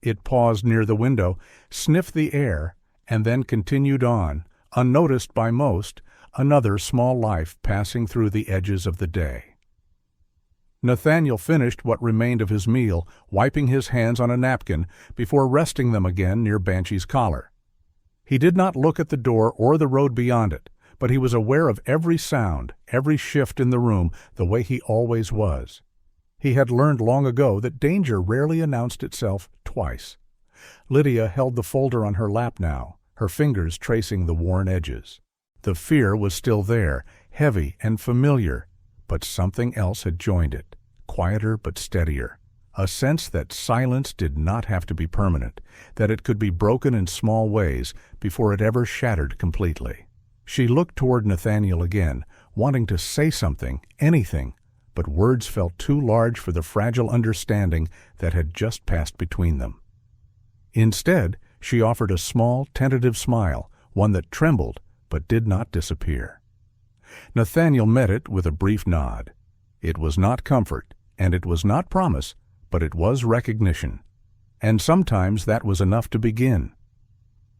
S1: It paused near the window, sniffed the air, and then continued on, unnoticed by most, another small life passing through the edges of the day. Nathaniel finished what remained of his meal, wiping his hands on a napkin before resting them again near Banshee's collar. He did not look at the door or the road beyond it, but he was aware of every sound, every shift in the room, the way he always was. He had learned long ago that danger rarely announced itself twice. Lydia held the folder on her lap now, her fingers tracing the worn edges. The fear was still there, heavy and familiar, but something else had joined it, quieter but steadier. A sense that silence did not have to be permanent, that it could be broken in small ways before it ever shattered completely. She looked toward Nathaniel again, wanting to say something, anything, but words felt too large for the fragile understanding that had just passed between them. Instead, she offered a small, tentative smile, one that trembled but did not disappear. Nathaniel met it with a brief nod. It was not comfort, and it was not promise, but it was recognition. And sometimes that was enough to begin.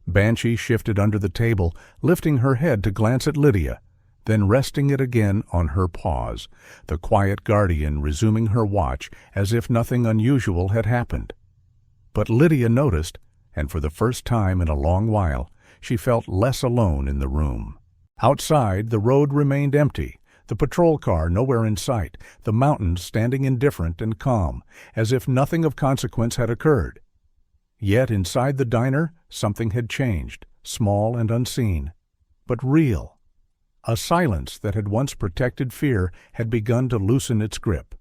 S1: Banshee shifted under the table, lifting her head to glance at Lydia, then resting it again on her paws, the quiet guardian resuming her watch as if nothing unusual had happened. But Lydia noticed, and for the first time in a long while, she felt less alone in the room. Outside, the road remained empty, the patrol car nowhere in sight, the mountains standing indifferent and calm, as if nothing of consequence had occurred. Yet inside the diner, something had changed, small and unseen, but real. A silence that had once protected fear had begun to loosen its grip.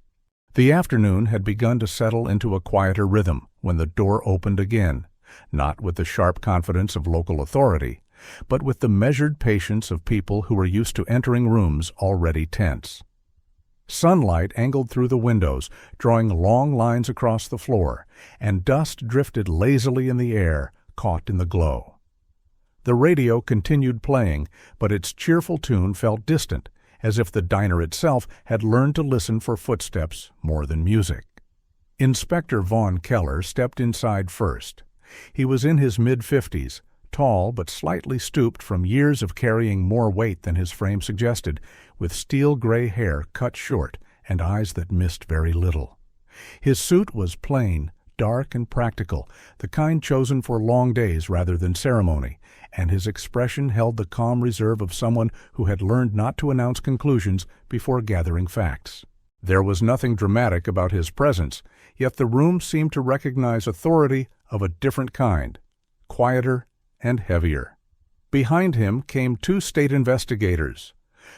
S1: The afternoon had begun to settle into a quieter rhythm when the door opened again, not with the sharp confidence of local authority, but with the measured patience of people who were used to entering rooms already tense. Sunlight angled through the windows, drawing long lines across the floor, and dust drifted lazily in the air, caught in the glow. The radio continued playing, but its cheerful tune felt distant, as if the diner itself had learned to listen for footsteps more than music. Inspector Vaughn Keller stepped inside first. He was in his mid-50s, tall but slightly stooped from years of carrying more weight than his frame suggested, with steel-gray hair cut short and eyes that missed very little. His suit was plain, dark and practical, the kind chosen for long days rather than ceremony, and his expression held the calm reserve of someone who had learned not to announce conclusions before gathering facts. There was nothing dramatic about his presence, yet the room seemed to recognize authority of a different kind, quieter and heavier. Behind him came two state investigators.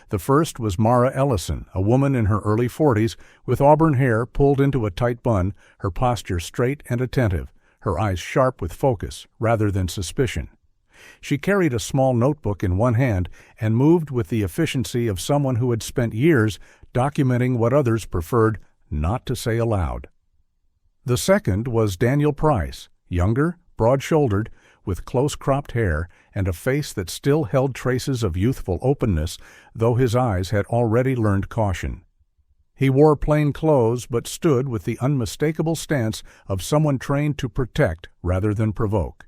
S1: The first was Mara Ellison, a woman in her early 40s, with auburn hair pulled into a tight bun, her posture straight and attentive, her eyes sharp with focus rather than suspicion. She carried a small notebook in one hand and moved with the efficiency of someone who had spent years documenting what others preferred not to say aloud. The second was Daniel Price, younger, broad-shouldered, with close-cropped hair and a face that still held traces of youthful openness, though his eyes had already learned caution. He wore plain clothes but stood with the unmistakable stance of someone trained to protect rather than provoke.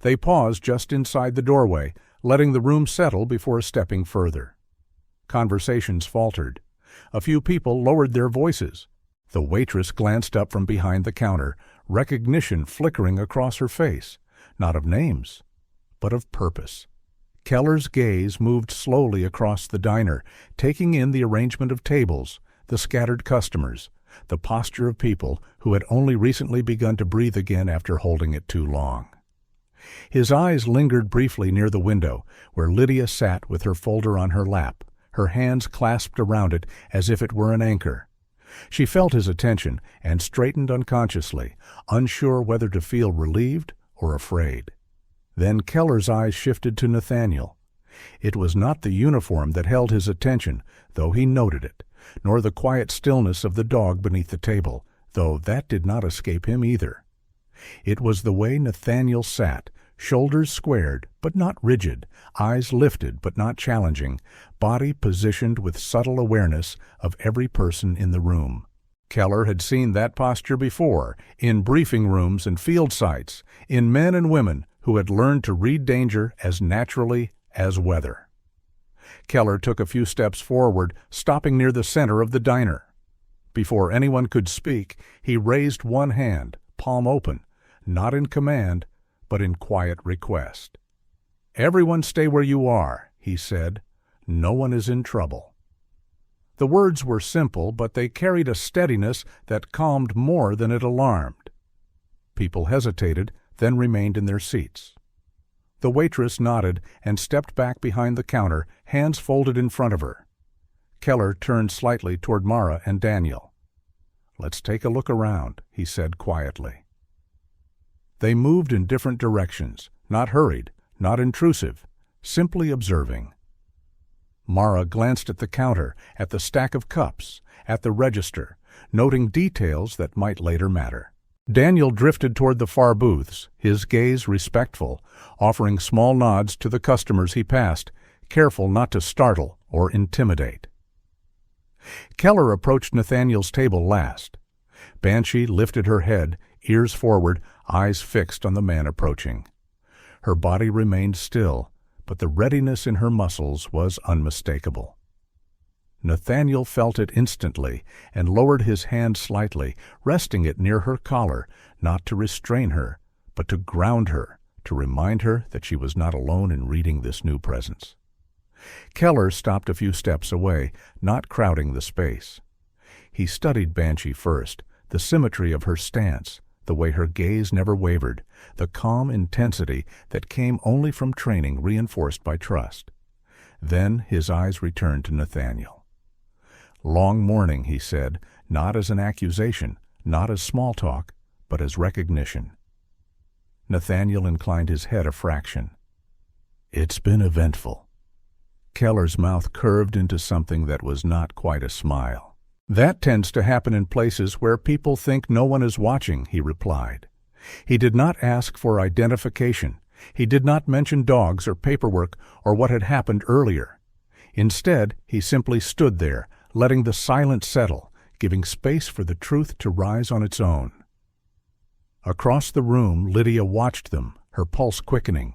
S1: They paused just inside the doorway, letting the room settle before stepping further. Conversations faltered. A few people lowered their voices. The waitress glanced up from behind the counter, recognition flickering across her face, not of names, but of purpose. Keller's gaze moved slowly across the diner, taking in the arrangement of tables, the scattered customers, the posture of people who had only recently begun to breathe again after holding it too long. His eyes lingered briefly near the window, where Lydia sat with her folder on her lap, her hands clasped around it as if it were an anchor. She felt his attention and straightened unconsciously, unsure whether to feel relieved or afraid. Then Keller's eyes shifted to Nathaniel. It was not the uniform that held his attention, though he noted it, nor the quiet stillness of the dog beneath the table, though that did not escape him either. It was the way Nathaniel sat, shoulders squared but not rigid, eyes lifted but not challenging, body positioned with subtle awareness of every person in the room. Keller had seen that posture before, in briefing rooms and field sites, in men and women who had learned to read danger as naturally as weather. Keller took a few steps forward, stopping near the center of the diner. Before anyone could speak, he raised one hand, palm open, not in command, but in quiet request. "Everyone stay where you are," he said. "No one is in trouble." The words were simple, but they carried a steadiness that calmed more than it alarmed. People hesitated, then remained in their seats. The waitress nodded and stepped back behind the counter, hands folded in front of her. Keller turned slightly toward Mara and Daniel. "Let's take a look around," he said quietly. They moved in different directions, not hurried, not intrusive, simply observing. Mara glanced at the counter, at the stack of cups, at the register, noting details that might later matter. Daniel drifted toward the far booths, his gaze respectful, offering small nods to the customers he passed, careful not to startle or intimidate. Keller approached Nathaniel's table last. Banshee lifted her head, ears forward, eyes fixed on the man approaching. Her body remained still, but the readiness in her muscles was unmistakable. Nathaniel felt it instantly and lowered his hand slightly, resting it near her collar, not to restrain her, but to ground her, to remind her that she was not alone in reading this new presence. Keller stopped a few steps away, not crowding the space. He studied Banshee first, the symmetry of her stance, the way her gaze never wavered, the calm intensity that came only from training reinforced by trust. Then his eyes returned to Nathaniel. "Long morning," he said, not as an accusation, not as small talk, but as recognition. Nathaniel inclined his head a fraction. "It's been eventful." Keller's mouth curved into something that was not quite a smile. "That tends to happen in places where people think no one is watching," he replied. He did not ask for identification. He did not mention dogs or paperwork or what had happened earlier. Instead, he simply stood there, letting the silence settle, giving space for the truth to rise on its own. Across the room, Lydia watched them, her pulse quickening.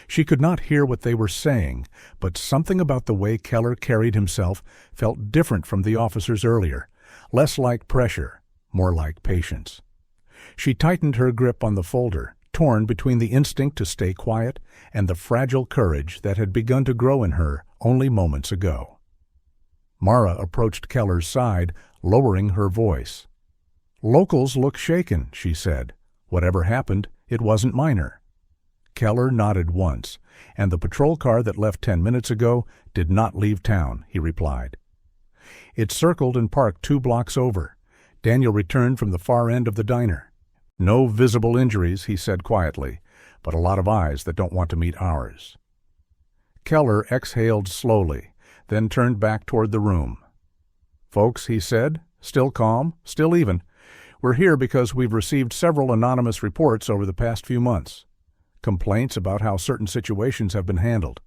S1: She could not hear what they were saying, but something about the way Keller carried himself felt different from the officers earlier, less like pressure, more like patience. She tightened her grip on the folder, torn between the instinct to stay quiet and the fragile courage that had begun to grow in her only moments ago. Mara approached Keller's side, lowering her voice. "Locals look shaken," she said. "Whatever happened, it wasn't minor." Keller nodded once, "And the patrol car that left 10 minutes ago did not leave town," he replied. "It circled and parked 2 blocks over. Daniel returned from the far end of the diner. No visible injuries," he said quietly, "but a lot of eyes that don't want to meet ours." Keller exhaled slowly, then turned back toward the room. "Folks," he said, still calm, still even, "we're here because we've received several anonymous reports over the past few months. Complaints about how certain situations have been handled.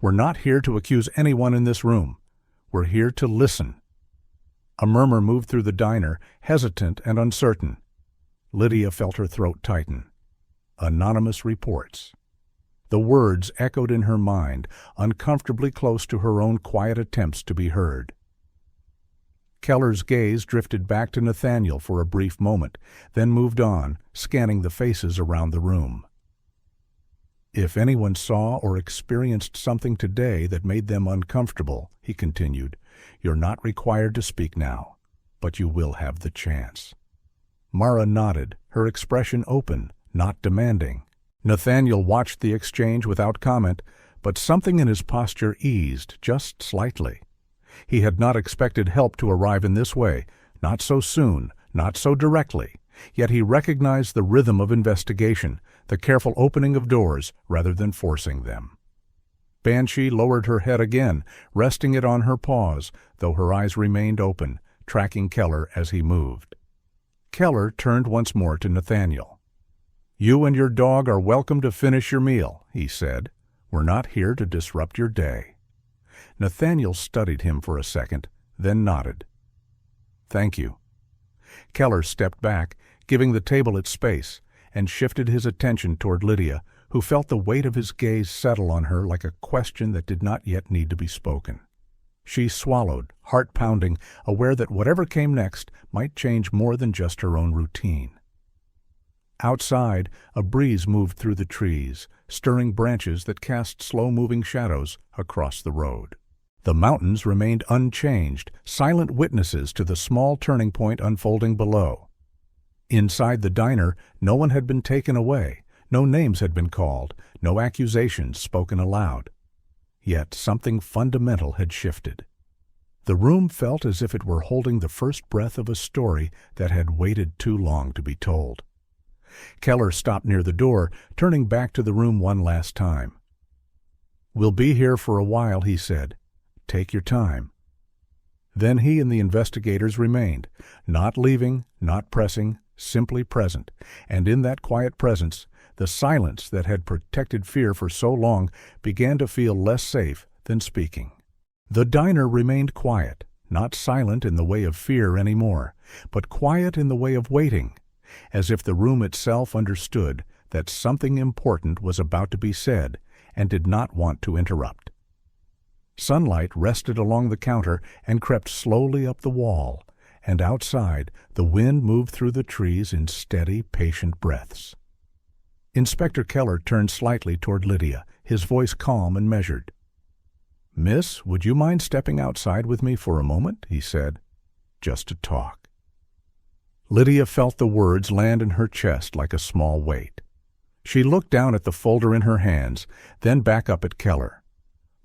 S1: We're not here to accuse anyone in this room. We're here to listen." A murmur moved through the diner, hesitant and uncertain. Lydia felt her throat tighten. Anonymous reports. The words echoed in her mind, uncomfortably close to her own quiet attempts to be heard. Keller's gaze drifted back to Nathaniel for a brief moment, then moved on, scanning the faces around the room. "If anyone saw or experienced something today that made them uncomfortable," he continued, "you're not required to speak now, but you will have the chance." Mara nodded, her expression open, not demanding. Nathaniel watched the exchange without comment, but something in his posture eased just slightly. He had not expected help to arrive in this way, not so soon, not so directly, yet he recognized the rhythm of investigation, the careful opening of doors rather than forcing them. Banshee lowered her head again, resting it on her paws, though her eyes remained open, tracking Keller as he moved. Keller turned once more to Nathaniel. "You and your dog are welcome to finish your meal," he said. "We're not here to disrupt your day." Nathaniel studied him for a second, then nodded. "Thank you." Keller stepped back, giving the table its space, and shifted his attention toward Lydia, who felt the weight of his gaze settle on her like a question that did not yet need to be spoken. She swallowed, heart pounding, aware that whatever came next might change more than just her own routine. Outside, a breeze moved through the trees, stirring branches that cast slow-moving shadows across the road. The mountains remained unchanged, silent witnesses to the small turning point unfolding below. Inside the diner, no one had been taken away, no names had been called, no accusations spoken aloud. Yet something fundamental had shifted. The room felt as if it were holding the first breath of a story that had waited too long to be told. Keller stopped near the door, turning back to the room one last time. "We'll be here for a while," he said. "Take your time." Then he and the investigators remained, not leaving, not pressing, simply present, and in that quiet presence, the silence that had protected fear for so long began to feel less safe than speaking. The diner remained quiet, not silent in the way of fear anymore, but quiet in the way of waiting, as if the room itself understood that something important was about to be said and did not want to interrupt. Sunlight rested along the counter and crept slowly up the wall, and outside the wind moved through the trees in steady, patient breaths. Inspector Keller turned slightly toward Lydia, his voice calm and measured. "Miss, would you mind stepping outside with me for a moment?" he said. "Just to talk." Lydia felt the words land in her chest like a small weight. She looked down at the folder in her hands, then back up at Keller.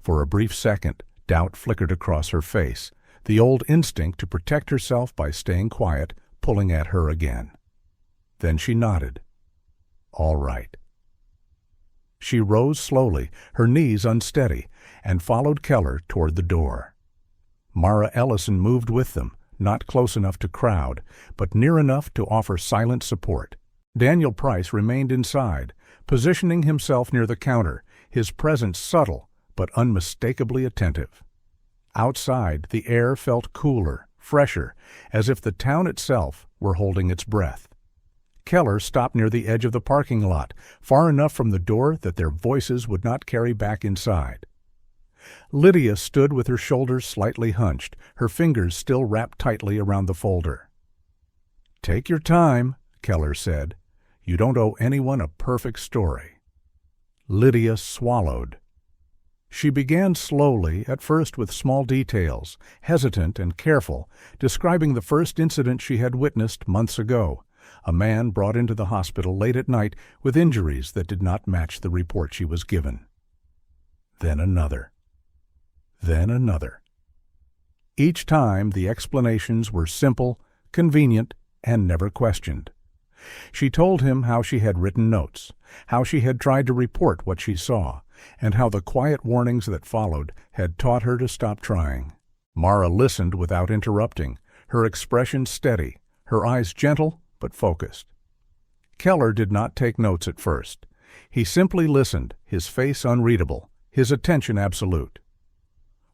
S1: For a brief second, doubt flickered across her face, the old instinct to protect herself by staying quiet pulling at her again. Then she nodded. "All right." She rose slowly, her knees unsteady, and followed Keller toward the door. Mara Ellison moved with them, not close enough to crowd, but near enough to offer silent support. Daniel Price remained inside, positioning himself near the counter, his presence subtle but unmistakably attentive. Outside, the air felt cooler, fresher, as if the town itself were holding its breath. Keller stopped near the edge of the parking lot, far enough from the door that their voices would not carry back inside. Lydia stood with her shoulders slightly hunched, her fingers still wrapped tightly around the folder. "Take your time," Keller said. "You don't owe anyone a perfect story." Lydia swallowed. She began slowly, at first with small details, hesitant and careful, describing the first incident she had witnessed months ago, a man brought into the hospital late at night with injuries that did not match the report she was given. Then another. Then another. Each time the explanations were simple, convenient, and never questioned. She told him how she had written notes, how she had tried to report what she saw, and how the quiet warnings that followed had taught her to stop trying. Mara listened without interrupting, her expression steady, her eyes gentle but focused. Keller did not take notes at first. He simply listened, his face unreadable, his attention absolute.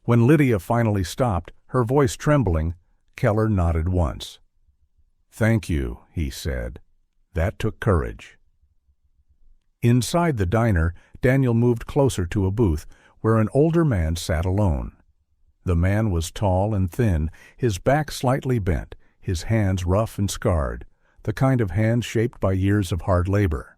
S1: When Lydia finally stopped, her voice trembling, Keller nodded once. "Thank you," he said. "That took courage." Inside the diner, Daniel moved closer to a booth where an older man sat alone. The man was tall and thin, his back slightly bent, his hands rough and scarred, the kind of hands shaped by years of hard labor.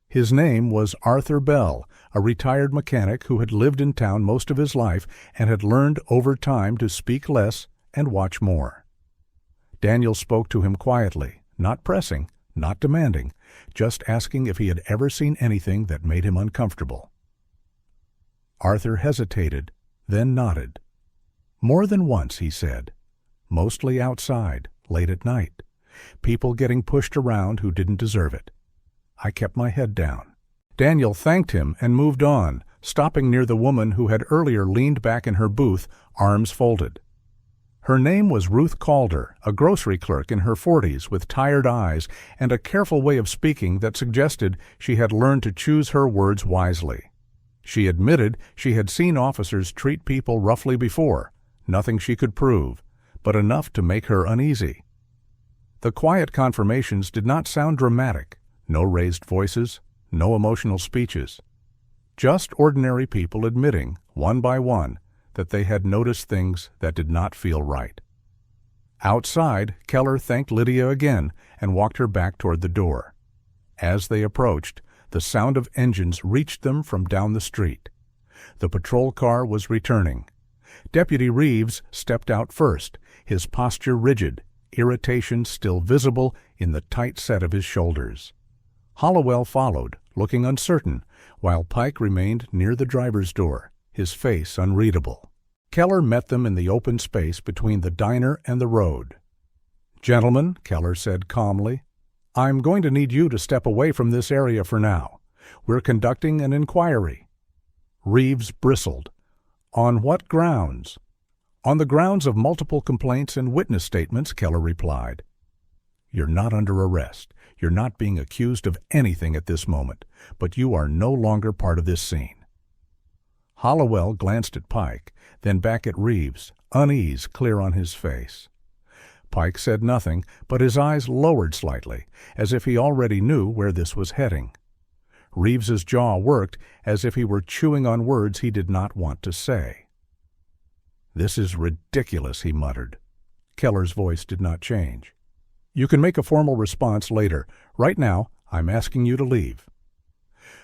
S1: His name was Arthur Bell, a retired mechanic who had lived in town most of his life and had learned over time to speak less and watch more. Daniel spoke to him quietly, not pressing, not demanding, just asking if he had ever seen anything that made him uncomfortable. Arthur hesitated, then nodded. "More than once," he said. "Mostly outside, late at night. People getting pushed around who didn't deserve it." I kept my head down. Daniel thanked him and moved on, stopping near the woman who had earlier leaned back in her booth, arms folded. Her name was Ruth Calder, a grocery clerk in her 40s with tired eyes and a careful way of speaking that suggested she had learned to choose her words wisely. She admitted she had seen officers treat people roughly before, nothing she could prove, but enough to make her uneasy. The quiet confirmations did not sound dramatic, no raised voices, no emotional speeches. Just ordinary people admitting, one by one, that they had noticed things that did not feel right. Outside, Keller thanked Lydia again and walked her back toward the door. As they approached, the sound of engines reached them from down the street. The patrol car was returning. Deputy Reeves stepped out first, his posture rigid, irritation still visible in the tight set of his shoulders. Hollowell followed, looking uncertain, while Pike remained near the driver's door, his face unreadable. Keller met them in the open space between the diner and the road. "Gentlemen," Keller said calmly, "I'm going to need you to step away from this area for now. We're conducting an inquiry." Reeves bristled. "On what grounds?" "On the grounds of multiple complaints and witness statements," Keller replied. "You're not under arrest. You're not being accused of anything at this moment, but you are no longer part of this scene." Hollowell glanced at Pike, then back at Reeves, unease clear on his face. Pike said nothing, but his eyes lowered slightly, as if he already knew where this was heading. Reeves's jaw worked as if he were chewing on words he did not want to say. "This is ridiculous," he muttered. Keller's voice did not change. "You can make a formal response later. Right now, I'm asking you to leave."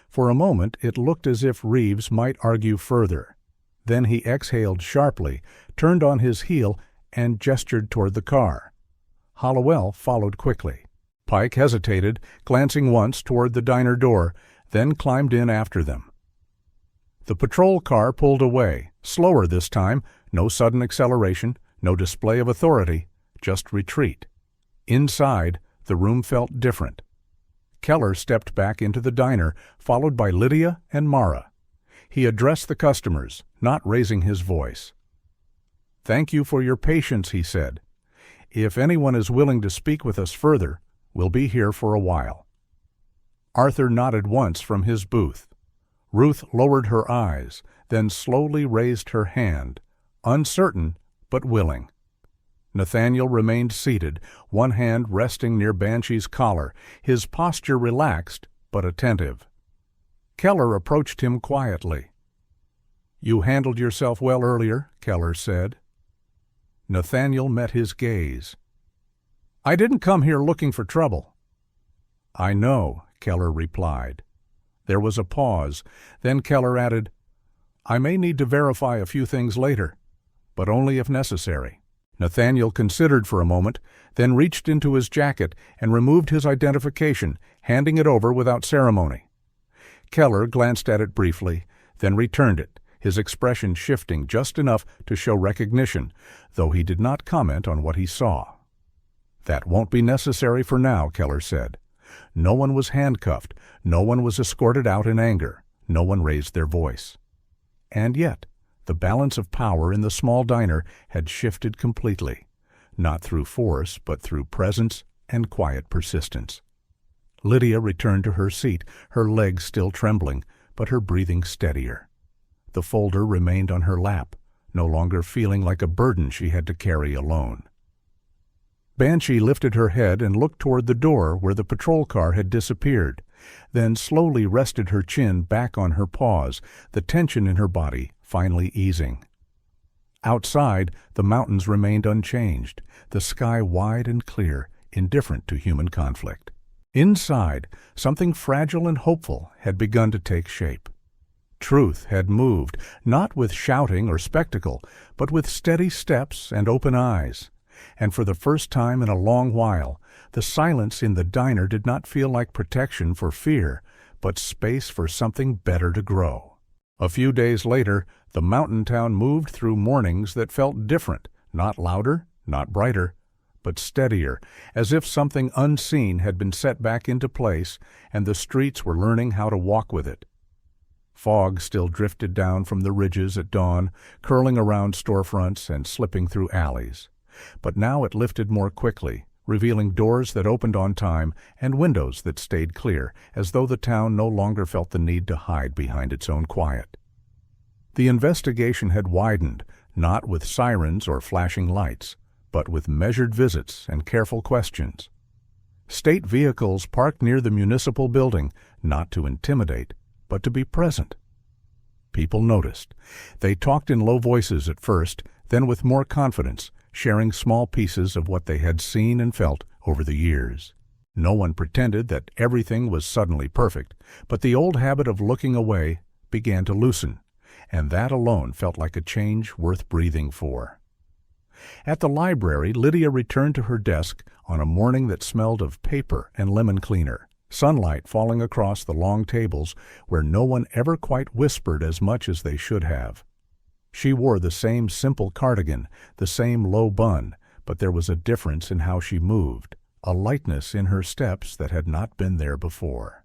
S1: For a moment, it looked as if Reeves might argue further. Then he exhaled sharply, turned on his heel, and gestured toward the car. Hollowell followed quickly. Pike hesitated, glancing once toward the diner door, then climbed in after them. The patrol car pulled away, slower this time, no sudden acceleration, no display of authority, just retreat. Inside, the room felt different. Keller stepped back into the diner, followed by Lydia and Mara. He addressed the customers, not raising his voice. "Thank you for your patience," he said. "If anyone is willing to speak with us further, we'll be here for a while." Arthur nodded once from his booth. Ruth lowered her eyes, then slowly raised her hand, uncertain but willing. Nathaniel remained seated, one hand resting near Banshee's collar, his posture relaxed but attentive. Keller approached him quietly. "You handled yourself well earlier," Keller said. Nathaniel met his gaze. "I didn't come here looking for trouble." "I know," Keller replied. There was a pause. Then Keller added, "I may need to verify a few things later, but only if necessary." Nathaniel considered for a moment, then reached into his jacket and removed his identification, handing it over without ceremony. Keller glanced at it briefly, then returned it, his expression shifting just enough to show recognition, though he did not comment on what he saw. "That won't be necessary for now," Keller said. No one was handcuffed, no one was escorted out in anger, no one raised their voice. And yet, the balance of power in the small diner had shifted completely, not through force, but through presence and quiet persistence. Lydia returned to her seat, her legs still trembling, but her breathing steadier. The folder remained on her lap, no longer feeling like a burden she had to carry alone. Banshee lifted her head and looked toward the door where the patrol car had disappeared, then slowly rested her chin back on her paws, the tension in her body finally easing. Outside, the mountains remained unchanged, the sky wide and clear, indifferent to human conflict. Inside, something fragile and hopeful had begun to take shape. Truth had moved, not with shouting or spectacle, but with steady steps and open eyes. And for the first time in a long while, the silence in the diner did not feel like protection for fear, but space for something better to grow. A few days later, the mountain town moved through mornings that felt different, not louder, not brighter, but steadier, as if something unseen had been set back into place and the streets were learning how to walk with it. Fog still drifted down from the ridges at dawn, curling around storefronts and slipping through alleys. But now it lifted more quickly, revealing doors that opened on time and windows that stayed clear, as though the town no longer felt the need to hide behind its own quiet. The investigation had widened, not with sirens or flashing lights, but with measured visits and careful questions. State vehicles parked near the municipal building, not to intimidate, but to be present. People noticed. They talked in low voices at first, then with more confidence, sharing small pieces of what they had seen and felt over the years. No one pretended that everything was suddenly perfect, but the old habit of looking away began to loosen, and that alone felt like a change worth breathing for. At the library, Lydia returned to her desk on a morning that smelled of paper and lemon cleaner, sunlight falling across the long tables where no one ever quite whispered as much as they should have. She wore the same simple cardigan, the same low bun, but there was a difference in how she moved, a lightness in her steps that had not been there before.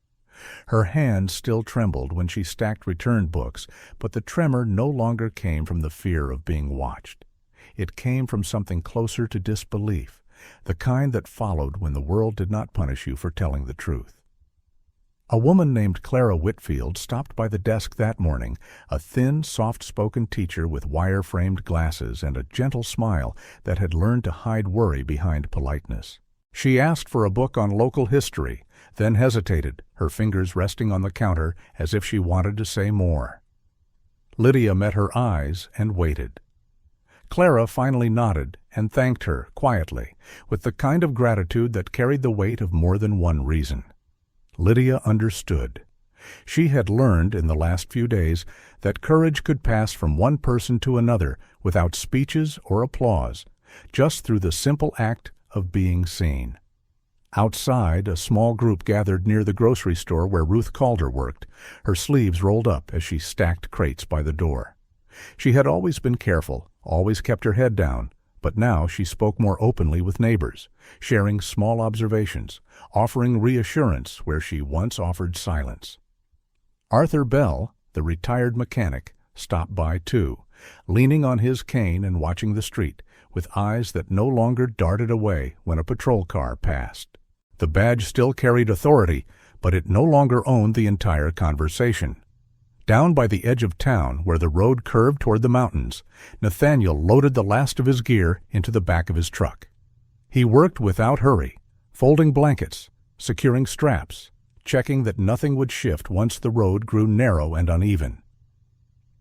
S1: Her hands still trembled when she stacked return books, but the tremor no longer came from the fear of being watched. It came from something closer to disbelief, the kind that followed when the world did not punish you for telling the truth. A woman named Clara Whitfield stopped by the desk that morning, a thin, soft-spoken teacher with wire-framed glasses and a gentle smile that had learned to hide worry behind politeness. She asked for a book on local history, then hesitated, her fingers resting on the counter as if she wanted to say more. Lydia met her eyes and waited. Clara finally nodded and thanked her quietly, with the kind of gratitude that carried the weight of more than one reason. Lydia understood. She had learned in the last few days that courage could pass from one person to another without speeches or applause, just through the simple act of being seen. Outside, a small group gathered near the grocery store where Ruth Calder worked, her sleeves rolled up as she stacked crates by the door. She had always been careful, always kept her head down, but now she spoke more openly with neighbors, sharing small observations, offering reassurance where she once offered silence. Arthur Bell, the retired mechanic, stopped by too, leaning on his cane and watching the street, with eyes that no longer darted away when a patrol car passed. The badge still carried authority, but it no longer owned the entire conversation. Down by the edge of town, where the road curved toward the mountains, Nathaniel loaded the last of his gear into the back of his truck. He worked without hurry, folding blankets, securing straps, checking that nothing would shift once the road grew narrow and uneven.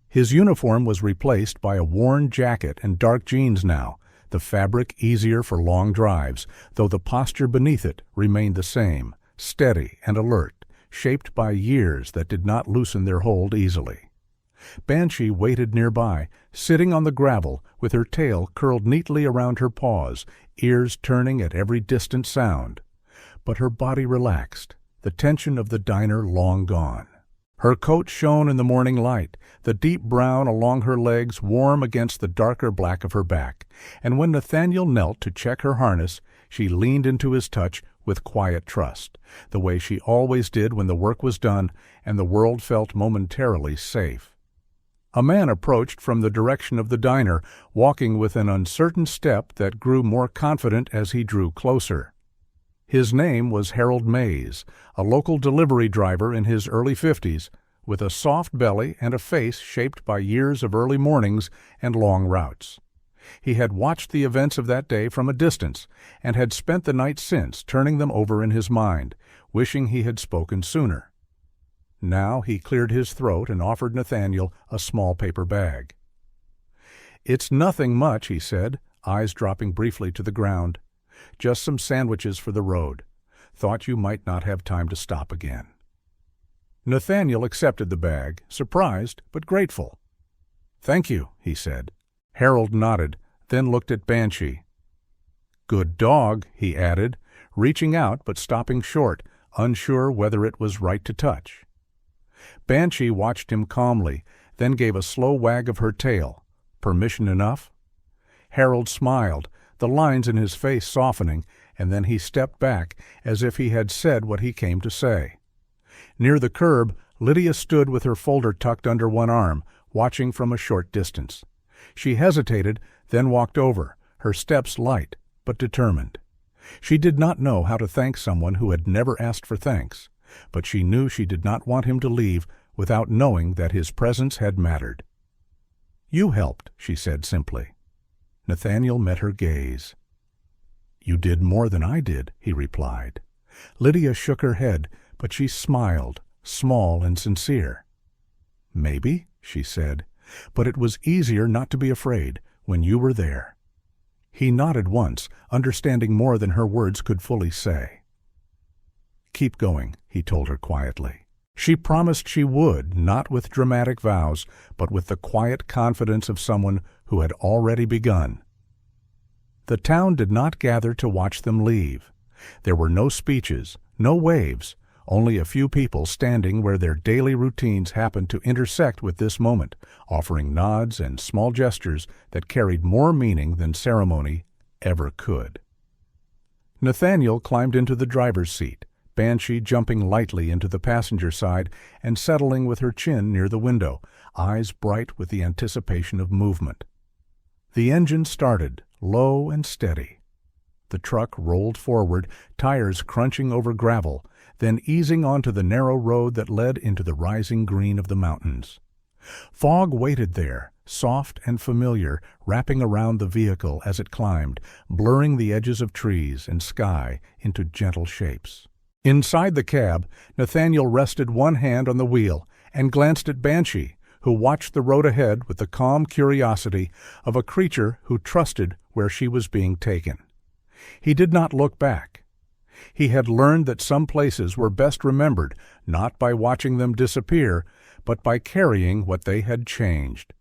S1: His uniform was replaced by a worn jacket and dark jeans now, the fabric easier for long drives, though the posture beneath it remained the same, steady and alert, shaped by years that did not loosen their hold easily. Banshee waited nearby, sitting on the gravel with her tail curled neatly around her paws, ears turning at every distant sound. But her body relaxed, the tension of the diner long gone. Her coat shone in the morning light, the deep brown along her legs warm against the darker black of her back, and when Nathaniel knelt to check her harness, she leaned into his touch with quiet trust, the way she always did when the work was done and the world felt momentarily safe. A man approached from the direction of the diner, walking with an uncertain step that grew more confident as he drew closer. His name was Harold Mays, a local delivery driver in his early 50s, with a soft belly and a face shaped by years of early mornings and long routes. He had watched the events of that day from a distance, and had spent the night since turning them over in his mind, wishing he had spoken sooner. Now he cleared his throat and offered Nathaniel a small paper bag. "It's nothing much," he said, eyes dropping briefly to the ground. "Just some sandwiches for the road. Thought you might not have time to stop again." Nathaniel accepted the bag, surprised but grateful. "Thank you," he said. Harold nodded, then looked at Banshee. "Good dog," he added, reaching out but stopping short, unsure whether it was right to touch. Banshee watched him calmly, then gave a slow wag of her tail. Permission enough? Harold smiled, the lines in his face softening, and then he stepped back, as if he had said what he came to say. Near the curb, Lydia stood with her folder tucked under one arm, watching from a short distance. She hesitated, then walked over, her steps light, but determined. She did not know how to thank someone who had never asked for thanks, but she knew she did not want him to leave without knowing that his presence had mattered. "You helped," she said simply. Nathaniel met her gaze. "You did more than I did," he replied. Lydia shook her head, but she smiled, small and sincere. "Maybe," she said, "but it was easier not to be afraid when you were there." He nodded once, understanding more than her words could fully say. "Keep going," he told her quietly. She promised she would, not with dramatic vows, but with the quiet confidence of someone who had already begun. The town did not gather to watch them leave. There were no speeches, no waves, only a few people standing where their daily routines happened to intersect with this moment, offering nods and small gestures that carried more meaning than ceremony ever could. Nathaniel climbed into the driver's seat, Banshee jumping lightly into the passenger side and settling with her chin near the window, eyes bright with the anticipation of movement. The engine started, low and steady. The truck rolled forward, tires crunching over gravel, then easing onto the narrow road that led into the rising green of the mountains. Fog waited there, soft and familiar, wrapping around the vehicle as it climbed, blurring the edges of trees and sky into gentle shapes. Inside the cab, Nathaniel rested one hand on the wheel and glanced at Banshee, who watched the road ahead with the calm curiosity of a creature who trusted where she was being taken. He did not look back. He had learned that some places were best remembered not by watching them disappear, but by carrying what they had changed.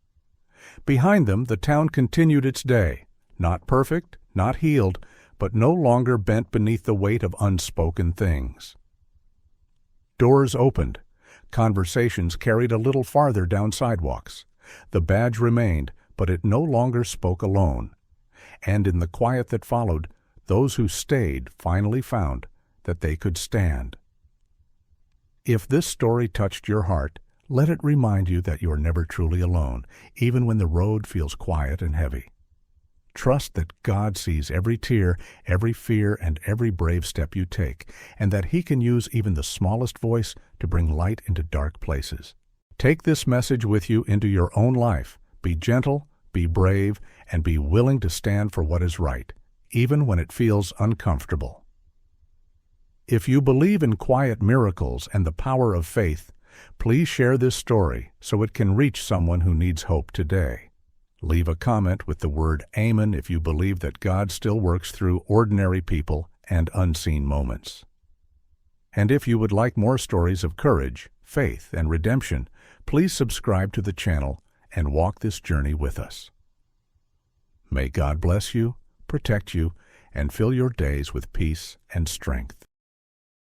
S1: Behind them, the town continued its day, not perfect, not healed, but no longer bent beneath the weight of unspoken things. Doors opened. Conversations carried a little farther down sidewalks. The badge remained, but it no longer spoke alone. And in the quiet that followed, those who stayed finally found that they could stand. If this story touched your heart, let it remind you that you are never truly alone, even when the road feels quiet and heavy. Trust that God sees every tear, every fear, and every brave step you take, and that He can use even the smallest voice to bring light into dark places. Take this message with you into your own life. Be gentle, be brave, and be willing to stand for what is right, even when it feels uncomfortable. If you believe in quiet miracles and the power of faith, please share this story so it can reach someone who needs hope today. Leave a comment with the word Amen if you believe that God still works through ordinary people and unseen moments. And if you would like more stories of courage, faith, and redemption, please subscribe to the channel and walk this journey with us. May God bless you, protect you, and fill your days with peace and strength.